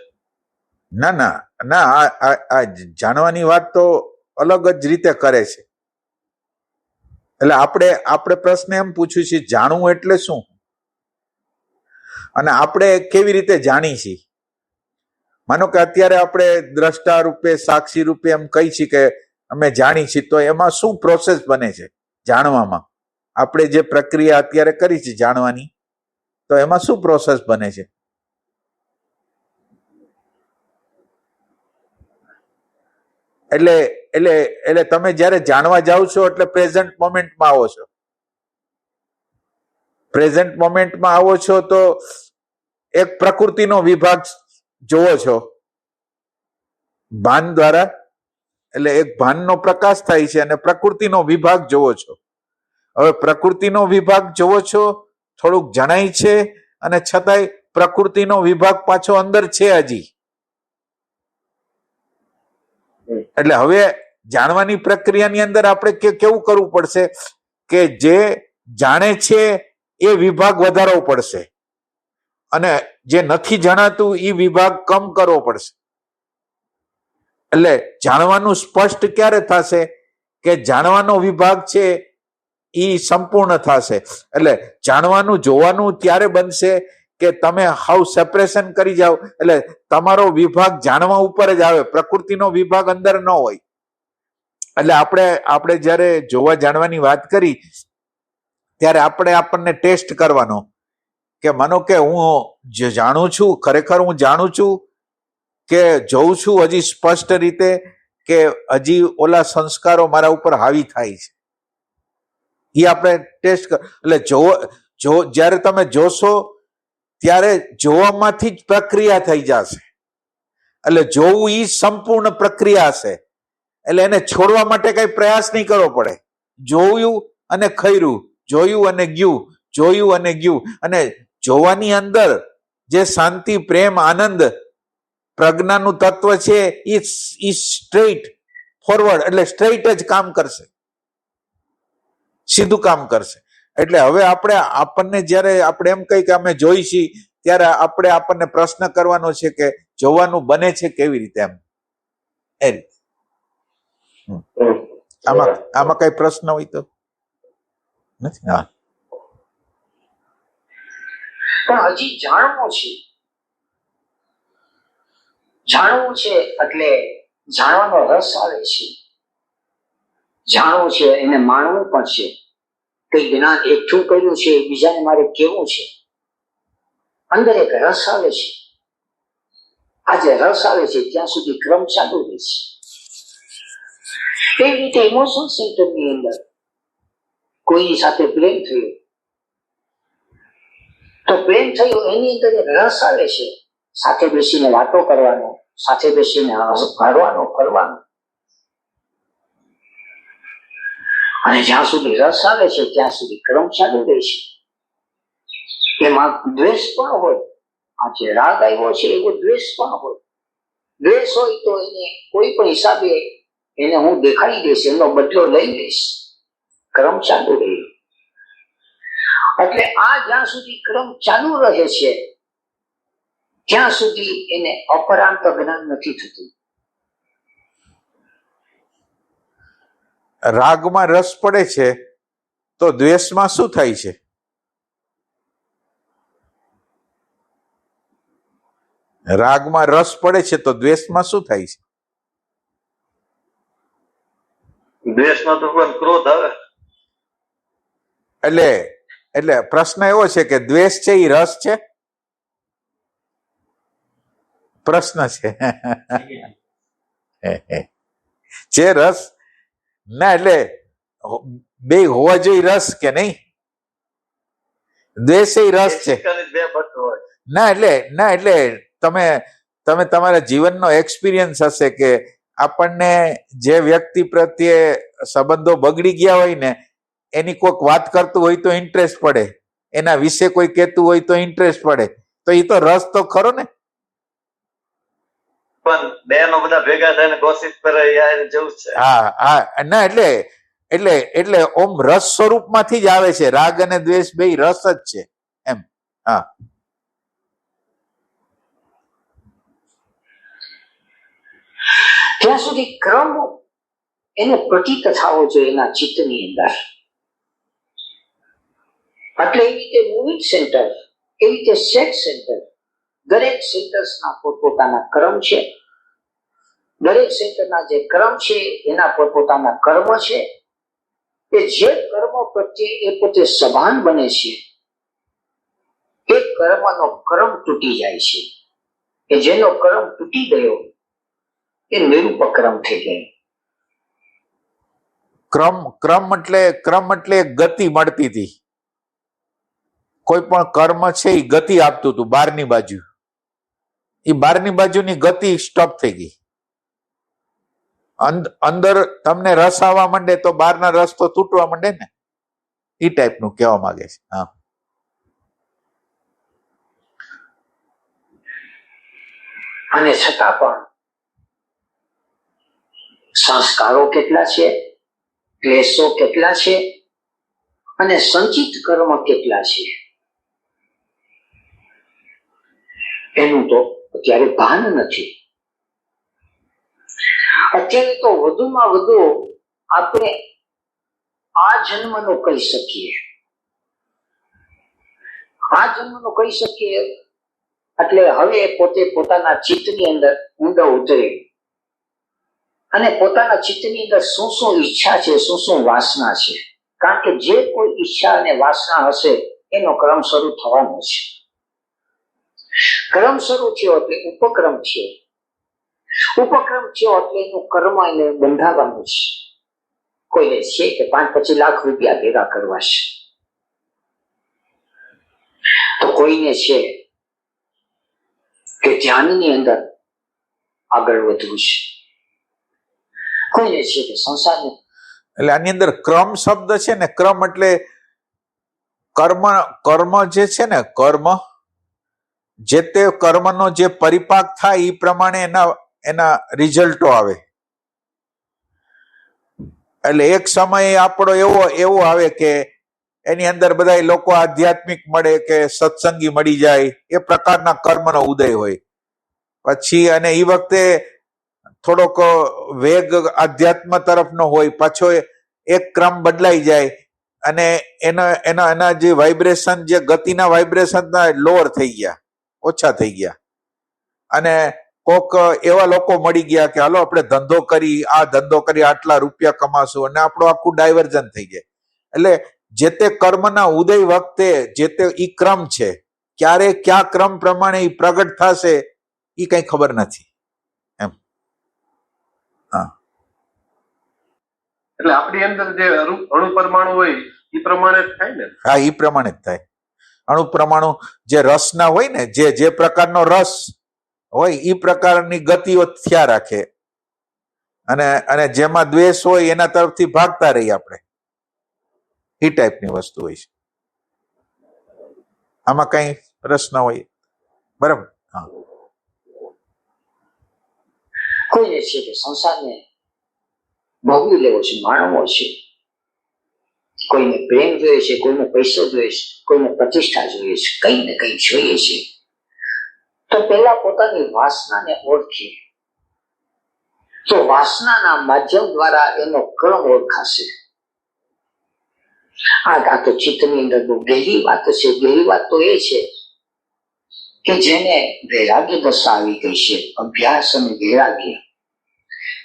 ના આ જાણવાની વાત તો અલગ જ રીતે કરે છે. એટલે આપણે પ્રશ્ન એમ પૂછ્યું છે જાણવું એટલે શું, અને આપણે કેવી રીતે જાણી છીએ. માનો કે અત્યારે આપણે દ્રષ્ટા રૂપે, સાક્ષી રૂપે એમ કહી છીએ કે અમે જાણી છીએ, તો એમાં શું પ્રોસેસ બને છે જાણવામાં? આપણે જે પ્રક્રિયા અત્યારે કરી છે જાણવાની, તો એમાં શું પ્રોસેસ બને છે? એટલે તમે જ્યારે જાણવા જાઓ છો એટલે પ્રેઝન્ટ મોમેન્ટમાં આવો છો. પ્રેઝન્ટ મોમેન્ટમાં આવો છો તો એક પ્રકૃતિનો વિભાગ જોવો છો ભાન દ્વારા. એટલે એક ભાનનો પ્રકાશ થાય છે અને પ્રકૃતિનો વિભાગ જોવો છો. હવે પ્રકૃતિનો વિભાગ જોવો છો, થોડુંક જણાય છે, અને છતાંય પ્રકૃતિનો વિભાગ પાછો અંદર છે હજી. એટલે હવે જાણવાની પ્રક્રિયાની અંદર આપણે કેવું કરવું પડશે કે જે જાણે છે એ વિભાગ વધારવો પડશે, અને જે નથી જણાતું એ વિભાગ કમ કરવો પડશે. એટલે જાણવાનું સ્પષ્ટ ક્યારે થશે કે જાણવાનો વિભાગ છે એ સંપૂર્ણ થશે. એટલે જાણવાનું જોવાનું ત્યારે બનશે કે તમે હાવ સેપરેશન કરી જાઓ, એટલે તમારો વિભાગ જાણવા ઉપર જ આવે, પ્રકૃતિનો વિભાગ અંદર ન હોય. એટલે આપણે જયારે જોવા જાણવાની વાત કરી ત્યારે આપણને ટેસ્ટ કરવાનો કે માનો કે હું જે જાણું છું, ખરેખર હું જાણું છું કે જોઉં છું હજી સ્પષ્ટ રીતે, કે હજી ઓલા સંસ્કારો મારા ઉપર હાવી થાય છે. એ આપણે ટેસ્ટ એટલે જ્યારે તમે જોશો ત્યારે જોવામાંથી જ પ્રક્રિયા થઈ જશે. એટલે જોવું એ સંપૂર્ણ પ્રક્રિયા છે. એટલે એને છોડવા માટે કઈ પ્રયાસ નહીં કરવો પડે. જોયું અને ખૈરું, જોયું અને ગયું, જોયું અને ગયું. અને જોવાની અંદર જે શાંતિ, પ્રેમ, આનંદ, પ્રજ્ઞાનું તત્વ છે એ સ્ટ્રેટ ફોરવર્ડ, એટલે સ્ટ્રેટ જ કામ કરશે, સીધું કામ કરશે. એટલે હવે આપણને જયારે આપણે એમ કહી કે અમે જોઈ છીએ, ત્યારે આપણને પ્રશ્ન કરવાનો છે કે જોવાનું બને છે કેવી રીતે, એમ એ રીતે. આમાં કઈ પ્રશ્ન હોય તો નથી? હા, પણ હજી જાણવું છે. જાણવું છે એટલે જાણવાનો રસ આવે છે. જાણવું છે એને માણવું પણ છે. કઈ જ્ઞાન એકઠું કર્યું છે, બીજાને મારે કેવું છે. અંદર એક રસ આવે છે. આજે રસ આવે છે ત્યાં સુધી ક્રમ ચાલુ રહે છે. એ રીતે ઇમોશન સેન્ટર ની અંદર કોઈની સાથે પ્રેમ થયો તો પ્રેમ થયો એની અંદર એક રસ આવે છે. સાથે બેસીને વાતો કરવાનો, સાથે બેસીને હરવાનો, ફરવાનો. અને જ્યાં સુધી રસ આવે છે ત્યાં સુધી ક્રમ ચાલુ રહે છે. એમાં દ્વેષ પણ હોય. આ જે રાગ આવ્યો છે એવો દ્વેષ પણ હોય. દ્વેષ હોય તો એને કોઈ પણ હિસાબે એને હું દેખાડી દઈશ, એનો બદલો લઈ લઈશ. ક્રમ ચાલુ રહે. એટલે આ જ્યાં સુધી ક્રમ ચાલુ રહે છે ત્યાં સુધી એને અપરાંત જ્ઞાન નથી થતું. રાગમાં રસ પડે છે તો દ્વેષમાં શું થાય છે? રાગમાં રસ પડે છે તો દ્વેષમાં શું થાય છે? દ્વેષમાં તો પણ ક્રોધ આવે. એટલે પ્રશ્ન એવો છે કે દ્વેષ છે એ રસ છે? પ્રશ્ન છે જે રસ ના, એટલે બે હોવા જોઈએ રસ કે નહીં? દ્વેષ એ રસ છે ના. એટલે તમે તમારા જીવનનો એક્સપિરિયન્સ હશે કે આપણને જે વ્યક્તિ પ્રત્યે સંબંધો બગડી ગયા હોય ને, એની કોઈક વાત કરતું હોય તો ઇન્ટરેસ્ટ પડે, એના વિશે કોઈ કહેતું હોય તો ઇન્ટરેસ્ટ પડે, તો એ તો રસ તો ખરો ને. પણ બેનો બધા ભેગા થઈને ગોસિપ કરે યાર જેવું છે. હા ના, એટલે ઓમ રસ સ્વરૂપમાંથી જ આવે છે. રાગ અને દ્વેષ બે રસ જ છે એમ. હા, ત્યાં સુધી ક્રમ એને પ્રતીત થવો જોઈએ એના ચિત્તની અંદર. એટલે એવી રીતે મૂવિંગ સેન્ટર, એવી રીતે સેક્સ સેન્ટર, દરેક સેન્ટર્સના પોતપોતાના ક્રમ છે. દરેક સેન્ટરના જે ક્રમ છે એના પોતપોતાના કર્મ છે. એ જે કર્મ પ્રત્યે એ પોતે સભાન બને છે એ કર્મનો ક્રમ તૂટી જાય છે. કે જેનો ક્રમ તૂટી ગયો એ નિરૂપક્રમ થઈ ગયો. ક્રમ એટલે ગતિ મળતી હતી. કોઈ પણ કર્મ છે એ ગતિ આપતું હતું બહારની બાજુ. એ બહારની બાજુની ગતિ સ્ટોપ થઈ ગઈ. અંદર તમને રસ આવવા માંડે તો બહારના રસ તો તૂટવા માંડે ને. એ ટાઈપનું કહેવા માંગે છે. હા, અને છતાં પણ સંસ્કારો કેટલા છે, ક્લેશો કેટલા છે અને સંચિત કર્મ કેટલા છે એનું તો અત્યારે ભાન નથી. અત્યારે તો વધુમાં વધુ આપણે આ જન્મનું કહી શકીએ, આ જન્મનું કહી શકીએ. એટલે હવે પોતે પોતાના ચિત્તની અંદર ઊંડા ઉતરે અને પોતાના ચિત્તની અંદર શું શું ઈચ્છા છે, શું શું વાસના છે. કારણ કે જે કોઈ ઈચ્છા અને વાસના હશે એનો ક્રમ શરૂ થવાનો છે. ક્રમ શરૂ થયો એટલે ઉપક્રમ થયો, ઉપક્રમ થયો એટલે એનું કર્મ એને બંધાવવાનું છે. કોઈને છે કે 5-25 લાખ રૂપિયા ભેગા કરવા છે, તો કોઈને છે કે ધ્યાનની અંદર આગળ વધવું છે, કોઈને છે કે સંસારને. એટલે આની અંદર ક્રમ શબ્દ છે ને, ક્રમ એટલે કર્મ, કર્મ જે છે ને, કર્મ જે તે કર્મનો જે પરિપાક થાય એ પ્રમાણે એના રિઝલ્ટો આવે. એટલે એક સમય આપણો એવો આવે કે એની અંદર બધા લોકો આધ્યાત્મિક મળે કે સત્સંગી મળી જાય, એ પ્રકારના કર્મનો ઉદય હોય. પછી અને એ વખતે થોડોક વેગ આધ્યાત્મ તરફનો હોય, પાછો એક ક્રમ બદલાઈ જાય અને એના જે વાઇબ્રેશન, જે ગતિના વાઇબ્રેશન લોઅર થઈ ગયા, ઓછા થઈ ગયા. અને કોક એવા લોકો મળી ગયા કે હાલો આપણે ધંધો કરી, આ ધંધો કરી આટલા રૂપિયા કમાશું, અને આપણું આખું ડાયવર્ઝન થઈ જાય. એટલે જે તે કર્મના ઉદય વખતે જે તે ઈ ક્રમ છે, ક્યારે ક્યાં ક્રમ પ્રમાણે ઈ પ્રગટ થશે ઈ કઈ ખબર નથી એમ. હા, એટલે આપણી અંદર જે અણુ પરમાણુ હોય એ પ્રમાણે જ થાય ને? હા, ઈ પ્રમાણે જ થાય. અણુ પરમાણુ જે રસના હોય ને, જે પ્રકારનો રસ હોય ઈ પ્રકારની ગતિઓ થયા રાખે, અને જેમાં દ્વેષ હોય એના તરફથી ભાગતા રહીએ આપણે. એ ટાઈપની વસ્તુ હોય છે. આમાં કઈ પ્રશ્ન હોય? બરાબર. હા, કોઈને છે કે સંસારને ભોગવી લેવો છે, માણવો છે. કોઈને પ્રેમ જોઈએ છે, કોઈને પૈસો જોઈએ છે, કોઈને પ્રતિષ્ઠા જોઈએ છે, કઈ ને કઈ જોઈએ છે. તો પેલા પોતાની વાસનાને ઓળખીએ તો વાસનાના માધ્યમ દ્વારા એનો ક્રમ ઓળખાશે. આ તો ચિત્તની અંદર બહુ ગહેરી વાત છે. ગહેરી વાત તો એ છે કે જેને વૈરાગ્ય દશા આવી ગઈ છે, અભ્યાસ અને વૈરાગ્ય,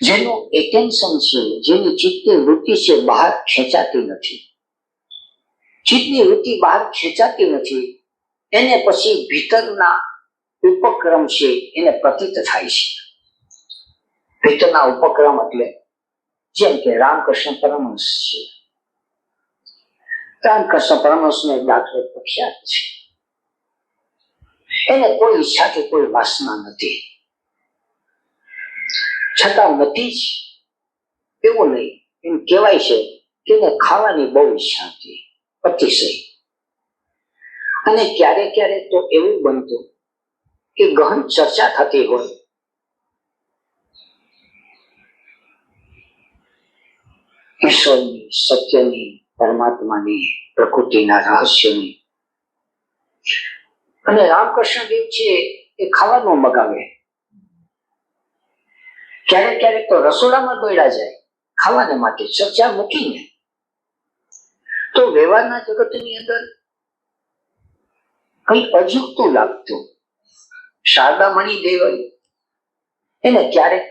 જેનું એટેન્શન છે, જેની ચિત્તની વૃત્તિ છે બહાર ખેંચાતી નથી, ચિત્તની વૃત્તિ બહાર ખેંચાતી નથી, એને પછી ભીતરના ઉપક્રમ છે એને પ્રતીત થાય છે. ભીતરના ઉપક્રમ એટલે જેમ કે રામકૃષ્ણ પરમહંસ છે. રામકૃષ્ણ પરમહંસનો એક દાખલો પ્રખ્યાત છે. એને કોઈ ઈચ્છા કે કોઈ વાસના નથી, છતાં નથી જ એવું નહીં. એમ કહેવાય છે કે એને ખાવાની બહુ ઈચ્છા હતી, અતિશય. અને ક્યારેક ક્યારેક તો એવું બનતું કે ગહન ચર્ચા થતી હોય, ઈશ્વરની, સત્યની, પરમાત્માની, પ્રકૃતિના રહસ્યની. અને રામકૃષ્ણ દેવ છે એ ખાવાનું મગાવે. ક્યારેક ક્યારેક તો રસોડામાં દોડ્યા જાય ખાવાને માટે, ચર્ચા મૂકીને. તો વ્યવહારના જગતની અંદર કઈ અજુગતું લાગતું. શારદા મણી દેવ એને ક્યારેક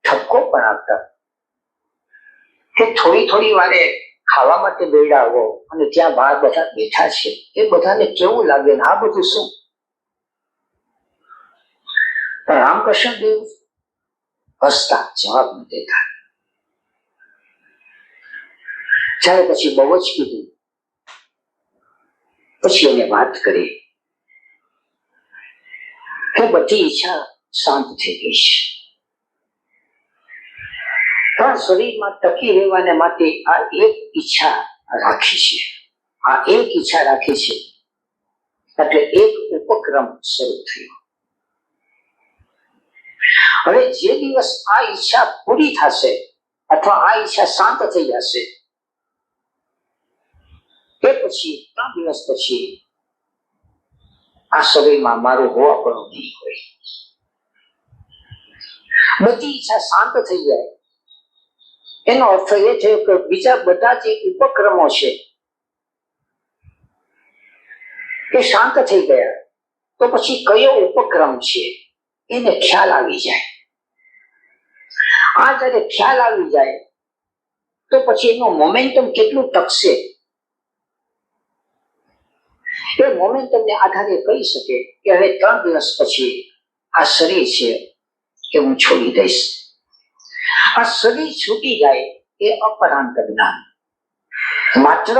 ઠપકો પણ આપતા કે થોડી થોડી વારે ખાવા માટે દોડ્યા આવો અને ત્યાં બહાર બધા બેઠા છે, એ બધાને કેવું લાગે ને આ બધું શું? પણ રામકૃષ્ણ દેવ હસતા, જવાબ ન દેતા. જ્યારે પછી બહુ જ કીધું, પછી એને વાત કરી કે બધી ઈચ્છા શાંત થઈ ગઈ છે, પણ શરીરમાં ટકી રહેવાને માટે આ એક ઈચ્છા રાખી છે, આ એક ઈચ્છા રાખી છે. એટલે એક ઉપક્રમ શરૂ થયો. હવે જે દિવસ આ ઈચ્છા પૂરી થશે અથવા આ ઈચ્છા શાંત થઈ જશે, એ પછી 3 દિવસ પછી આ શરીરમાં મારું હોવાપણું નહીં હોય. બધી ઈચ્છા શાંત થઈ જાય એનો અર્થ એ છે કે બીજા બધા જે ઉપક્રમો છે એ શાંત થઈ ગયા તો પછી કયો ઉપક્રમ છે એને ખ્યાલ આવી જાય. આ જયારે ખ્યાલ આવી જાય તો પછી એનું મોમેન્ટમ કેટલું ટકશે એ મોમેન્ટમ ને આધારે કહી શકે કે હવે 3 દિવસ પછી આ શરીર છે એ હું છોડી દઈશ. આ શરીર છૂટી જાય એ અપરાંત જ્ઞાન. માત્ર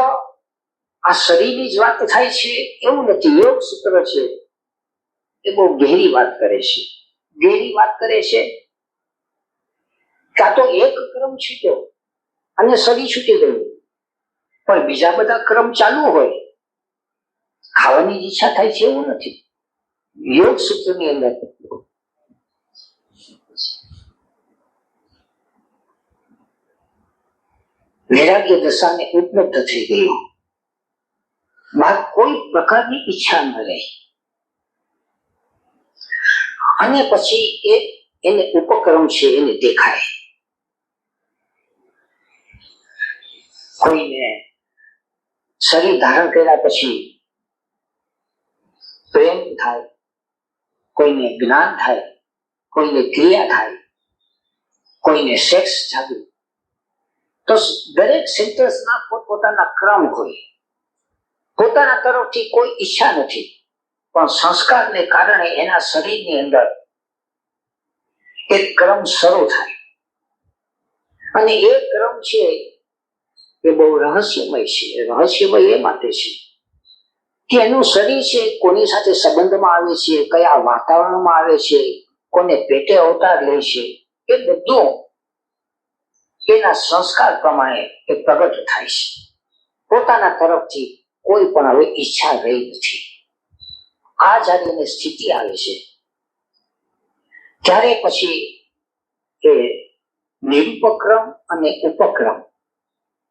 આ શરીરની જ વાત થાય છે એવું નથી. યોગ સૂત્ર છે એ બહુ ગહેરી વાત કરે છે. ગહેરી વાત કરે છે કાં તો એક ક્રમ છૂટ્યો અને શરીર છૂટી ગયું પણ બીજા બધા ક્રમ ચાલુ હોય, ખાવાની ઈચ્છા થાય છે એવું નથી. યોગ સૂત્રની અંદર વૈરાગ્ય દશાને ઉપલબ્ધ થઈ ગયું. બહાર કોઈ પ્રકારની ઈચ્છા ન રહી અને પછી એને ઉપક્રમ છે એને દેખાય. કોઈને શરીર ધારણ કર્યા પછી પ્રેમ થાય, કોઈને જ્ઞાન થાય, કોઈને ક્રિયા થાય, કોઈને સેક્સ જાગે. તો દરેક સેન્ટર્સના પોતપોતાના ક્રમ હોય. પોતાના તરફથી કોઈ ઈચ્છા નથી પણ સંસ્કારને કારણે એના શરીરની અંદર એક ક્રમ શરૂ થાય અને એ ક્રમ છે એ બહુ રહસ્યમય છે. રહસ્યમય એ માટે છે કે એનું શરીર છે કોની સાથે સંબંધમાં આવે છે, કયા વાતાવરણમાં આવે છે, કોને પેટે અવતાર લે છે, એ બધું એના સંસ્કાર પ્રમાણે એ પ્રગટ થાય છે. પોતાના તરફથી કોઈ પણ હવે ઈચ્છા રહી નથી. આ જયારે એને સ્થિતિ આવે છે ત્યારે પછી એ નિરુપક્રમ અને ઉપક્રમ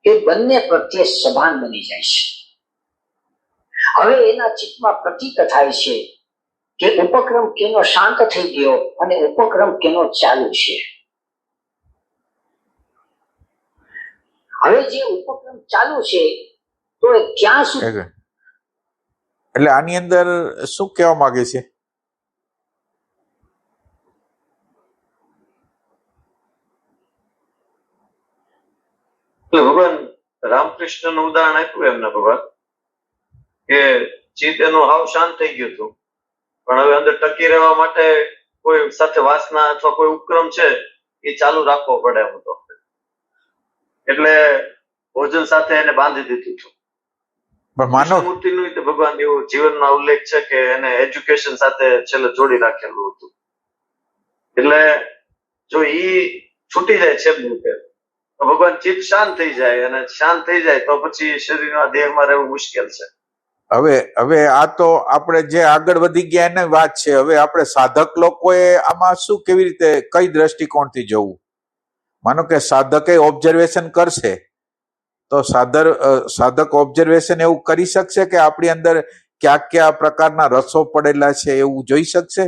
એ બંને પ્રત્યે સભાન બની જાય છે. હવે એના ચિત્તમાં પ્રતીત થાય છે કે ઉપક્રમ કેનો શાંત થઈ ગયો અને ઉપક્રમ કેનો ચાલુ છે. હવે જે ઉપક્રમ ચાલુ છે તો એ ક્યાં સુધી? એટલે આની અંદર શું કહેવા માંગે છે? એટલે ભગવાન રામકૃષ્ણ નું ઉદાહરણ આપ્યું એમને ભગવાન કે ચિત્ત એનું હાવ શાંત થઈ ગયું હતું પણ હવે અંદર ટકી રહેવા માટે કોઈ સાથે વાસના અથવા કોઈ ઉપક્રમ છે એ ચાલુ રાખવો પડે એમ તો. એટલે ભોજન સાથે એને બાંધી દીધું હતું. પણ માનો મૂર્તિનું ભગવાન એવું જીવનમાં ઉલ્લેખ છે કે એને એજ્યુકેશન સાથે છેલ્લે જોડી રાખેલું હતું. એટલે જો ઈ છૂટી જાય છે તો ભગવાન ચિત્ત શાંત થઈ જાય અને શાંત થઈ જાય તો પછી શરીરના દેહમાં રહેવું મુશ્કેલ છે. હવે આ તો આપણે જે આગળ વધી ગયા એની વાત છે. હવે આપણે સાધક લોકોએ આમાં શું કેવી રીતે કઈ દ્રષ્ટિકોણથી જવું? માનો કે સાધકે ઓબ્ઝર્વેશન કરશે તો સાધક ઓબ્ઝર્વેશન એવું કરી શકશે કે આપણી અંદર કયા પ્રકારના રસો પડેલા છે એવું જોઈ શકશે?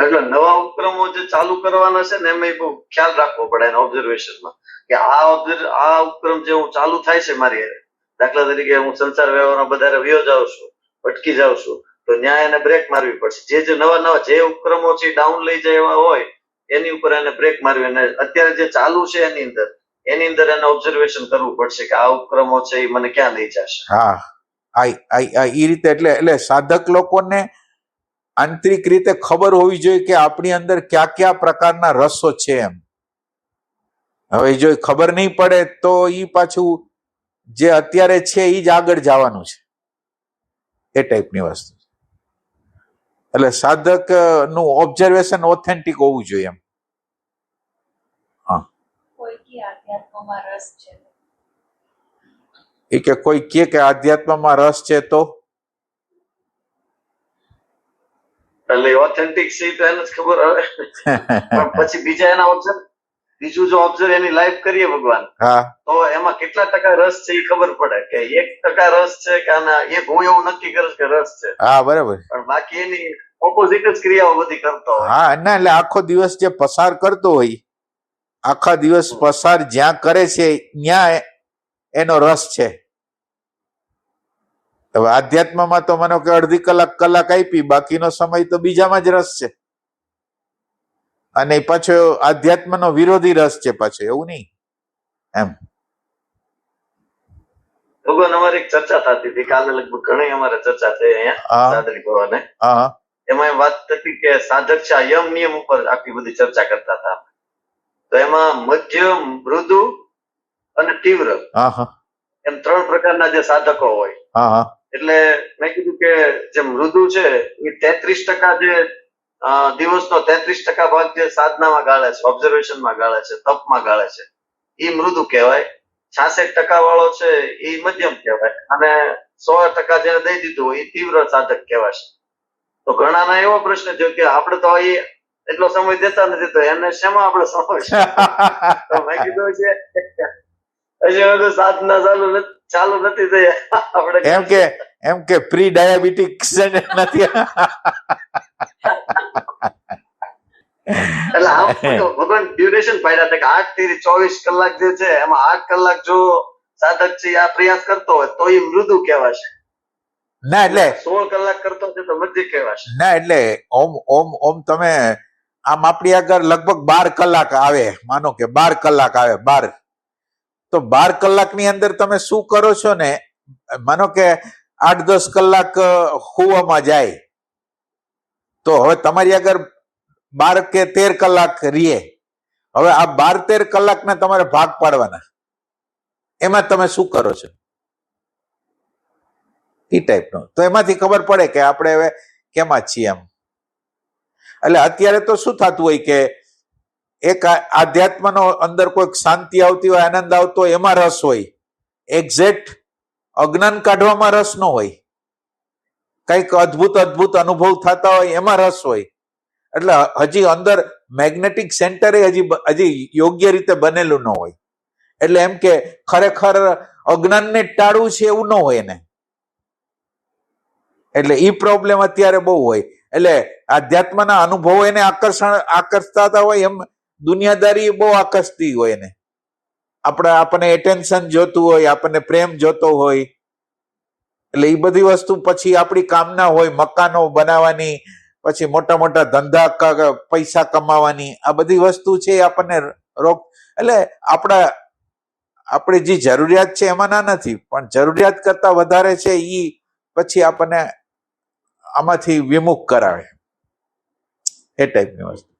એટલે નવા ઉપક્રમો જે ચાલુ કરવાના છે ને એમાં બહુ ખ્યાલ રાખવો પડે એના ઓબ્ઝર્વેશનમાં કે આ ઉપક્રમ જે હું ચાલુ થાય છે મારી, દાખલા તરીકે હું સંસાર વ્યવહારમાં વધારે વયો જાઉં છું, ભટકી જાઉં છું, તો ન્યાય એને બ્રેક મારવી પડશે. જે નવા જે ઉપક્રમો છે ડાઉન લઈ જાય એવા હોય એની ઉપર એને બ્રેક મારવી અને અત્યારે જે ચાલુ છે એની અંદર એને ઓબ્ઝર્વેશન કરવું પડશે કે આ ઉપક્રમો છે એ મને ક્યાં લઈ જશે. હા, એ રીતે એટલે સાધક લોકોને આંતરિક રીતે ખબર હોવી જોઈએ કે આપણી અંદર કયા પ્રકારના રસો છે એમ. હવે જો ખબર નહીં પડે તો ઈ પાછું જે અત્યારે છે એ જ આગળ જવાનું છે, એ ટાઈપની વસ્તુ. એટલે સાધક નું ઓબ્ઝર્વેશન ઓથેન્ટિક હોવું જોઈએ એમ. આધ્યાત્મમાં રસ છે એ કે કોઈ કે આધ્યાત્મમાં રસ છે તો એટલે ઓથેન્ટિક છે તો એને જ ખબર આવે. પણ પછી બીજું જો ઓબ્ઝર્વ એની લાઈફ કરીએ ભગવાન તો એમાં કેટલા ટકા રસ છે એ ખબર પડે કે 1% રસ છે કે આના એક હું એવું નક્કી કરીશ કે રસ છે. હા, બરાબર. પણ બાકી એની ઓપોઝિટ જ ક્રિયાઓ બધી કરતો હોય. હા, ના એટલે આખો દિવસ જે પસાર કરતો હોય આખા દિવસ પસાર જ્યાં કરે છે ત્યાં એનો રસ છે. હવે આધ્યાત્મમાં તો માનો કે અડધી કલાક આપી, બાકીનો સમય તો બીજામાં જ રસ છે. અને પાછો આધ્યાત્મનો વિરોધી રસ છે પાછો, એવું નહીં એમ. ભગવાન અમારી એક ચર્ચા થતી હતી કાલે, લગભગ ઘણી અમારે ચર્ચા થઈ અહીંયા સાદરી ભવને. હા એમાં એમ વાત થતી કે સાધક છે આ યમ નિયમ ઉપર આખી બધી ચર્ચા કરતા હતા. તો એમાં મધ્યમ, મૃદુ અને તીવ્ર હા હા એમ 3 પ્રકારના જે સાધકો હોય. હા હા એટલે મેં કીધું કે જે મૃદુ છે એ 33% જે દિવસનો 33% ભાગ જે સાધનામાં ગાળે છે, ઓબ્ઝર્વેશનમાં ગાળે છે, તપમાં ગાળે છે, એ મૃદુ કહેવાય. 66% વાળો છે એ મધ્યમ કહેવાય, અને 100% જેને દઈ દીધું હોય એ તીવ્ર સાધક કહેવાશે. તો ઘણાના એવો પ્રશ્ન થયો કે આપણે તો એ એટલો સમય દેતા નથી, તો એને શેમાં આપણે સમય? તો મેં કીધું છે હજી બધું સાધના ચાલુ નથી થઈ આપણે એમ કે પ્રી ડાયાબિટીક નથી. એટલે આમ ભગવાન ડ્યુરેશન પાડ્યા હતા કે 8 થી 24 કલાક જે છે એમાં 8 કલાક જો સાધક છે આ પ્રયાસ કરતો હોય તો એ મૃદુ કહેવાશે. ના એટલે 16 કલાક કરતો હોય તો મધ્ય કહેવાશે. ના એટલે ઓમ તમે આમ આપણી આગળ લગભગ 12 કલાક આવે, માનો કે 12 કલાક આવે, 12 તો 12 કલાકની અંદર તમે શું કરો છો ને, માનો કે 8-10 કલાક હુવામાં જાય, તો હવે તમારી આગળ 12 કે 13 કલાક રીએ. હવે આ 12-13 કલાકના તમારે ભાગ પાડવાના, એમાં તમે શું કરો છો એ ટાઈપનો. તો એમાંથી ખબર પડે કે આપણે હવે કેમાં છીએ એમ. એટલે અત્યારે તો શું થતું હોય કે એક આધ્યાત્મનો અંદર કોઈક શાંતિ આવતી હોય, આનંદ આવતો હોય, એમાં રસ હોય. એક્ઝેક્ટ અજ્ઞાન કાઢવામાં રસ ન હોય. કંઈક અદ્ભુત અનુભવ થતા હોય એમાં રસ હોય. એટલે હજી અંદર મેગ્નેટિક સેન્ટર હજી યોગ્ય રીતે બનેલું ન હોય. એટલે એમ કે ખરેખર અજ્ઞાનને ટાળવું છે એવું ન હોય એને. એટલે ઈ પ્રોબ્લેમ અત્યારે બહુ હોય. એટલે આધ્યાત્મના અનુભવો એને આકર્ષતા હોય, એમ દુનિયાદારી બહુ આકર્ષતી હોય એને. આપણને એટેન્શન જોતું હોય, આપણને પ્રેમ જોતો હોય. એટલે એ બધી વસ્તુ પછી આપણી કામના હોય, મકાનો બનાવવાની, પછી મોટા મોટા ધંધા પૈસા કમાવાની, આ બધી વસ્તુ છે એ આપણને એટલે આપણી જે જરૂરિયાત છે એમાં ના નથી, પણ જરૂરિયાત કરતા વધારે છે એ પછી આપણને આમાંથી વિમુખ કરાવે, એ ટાઈપની વસ્તુ.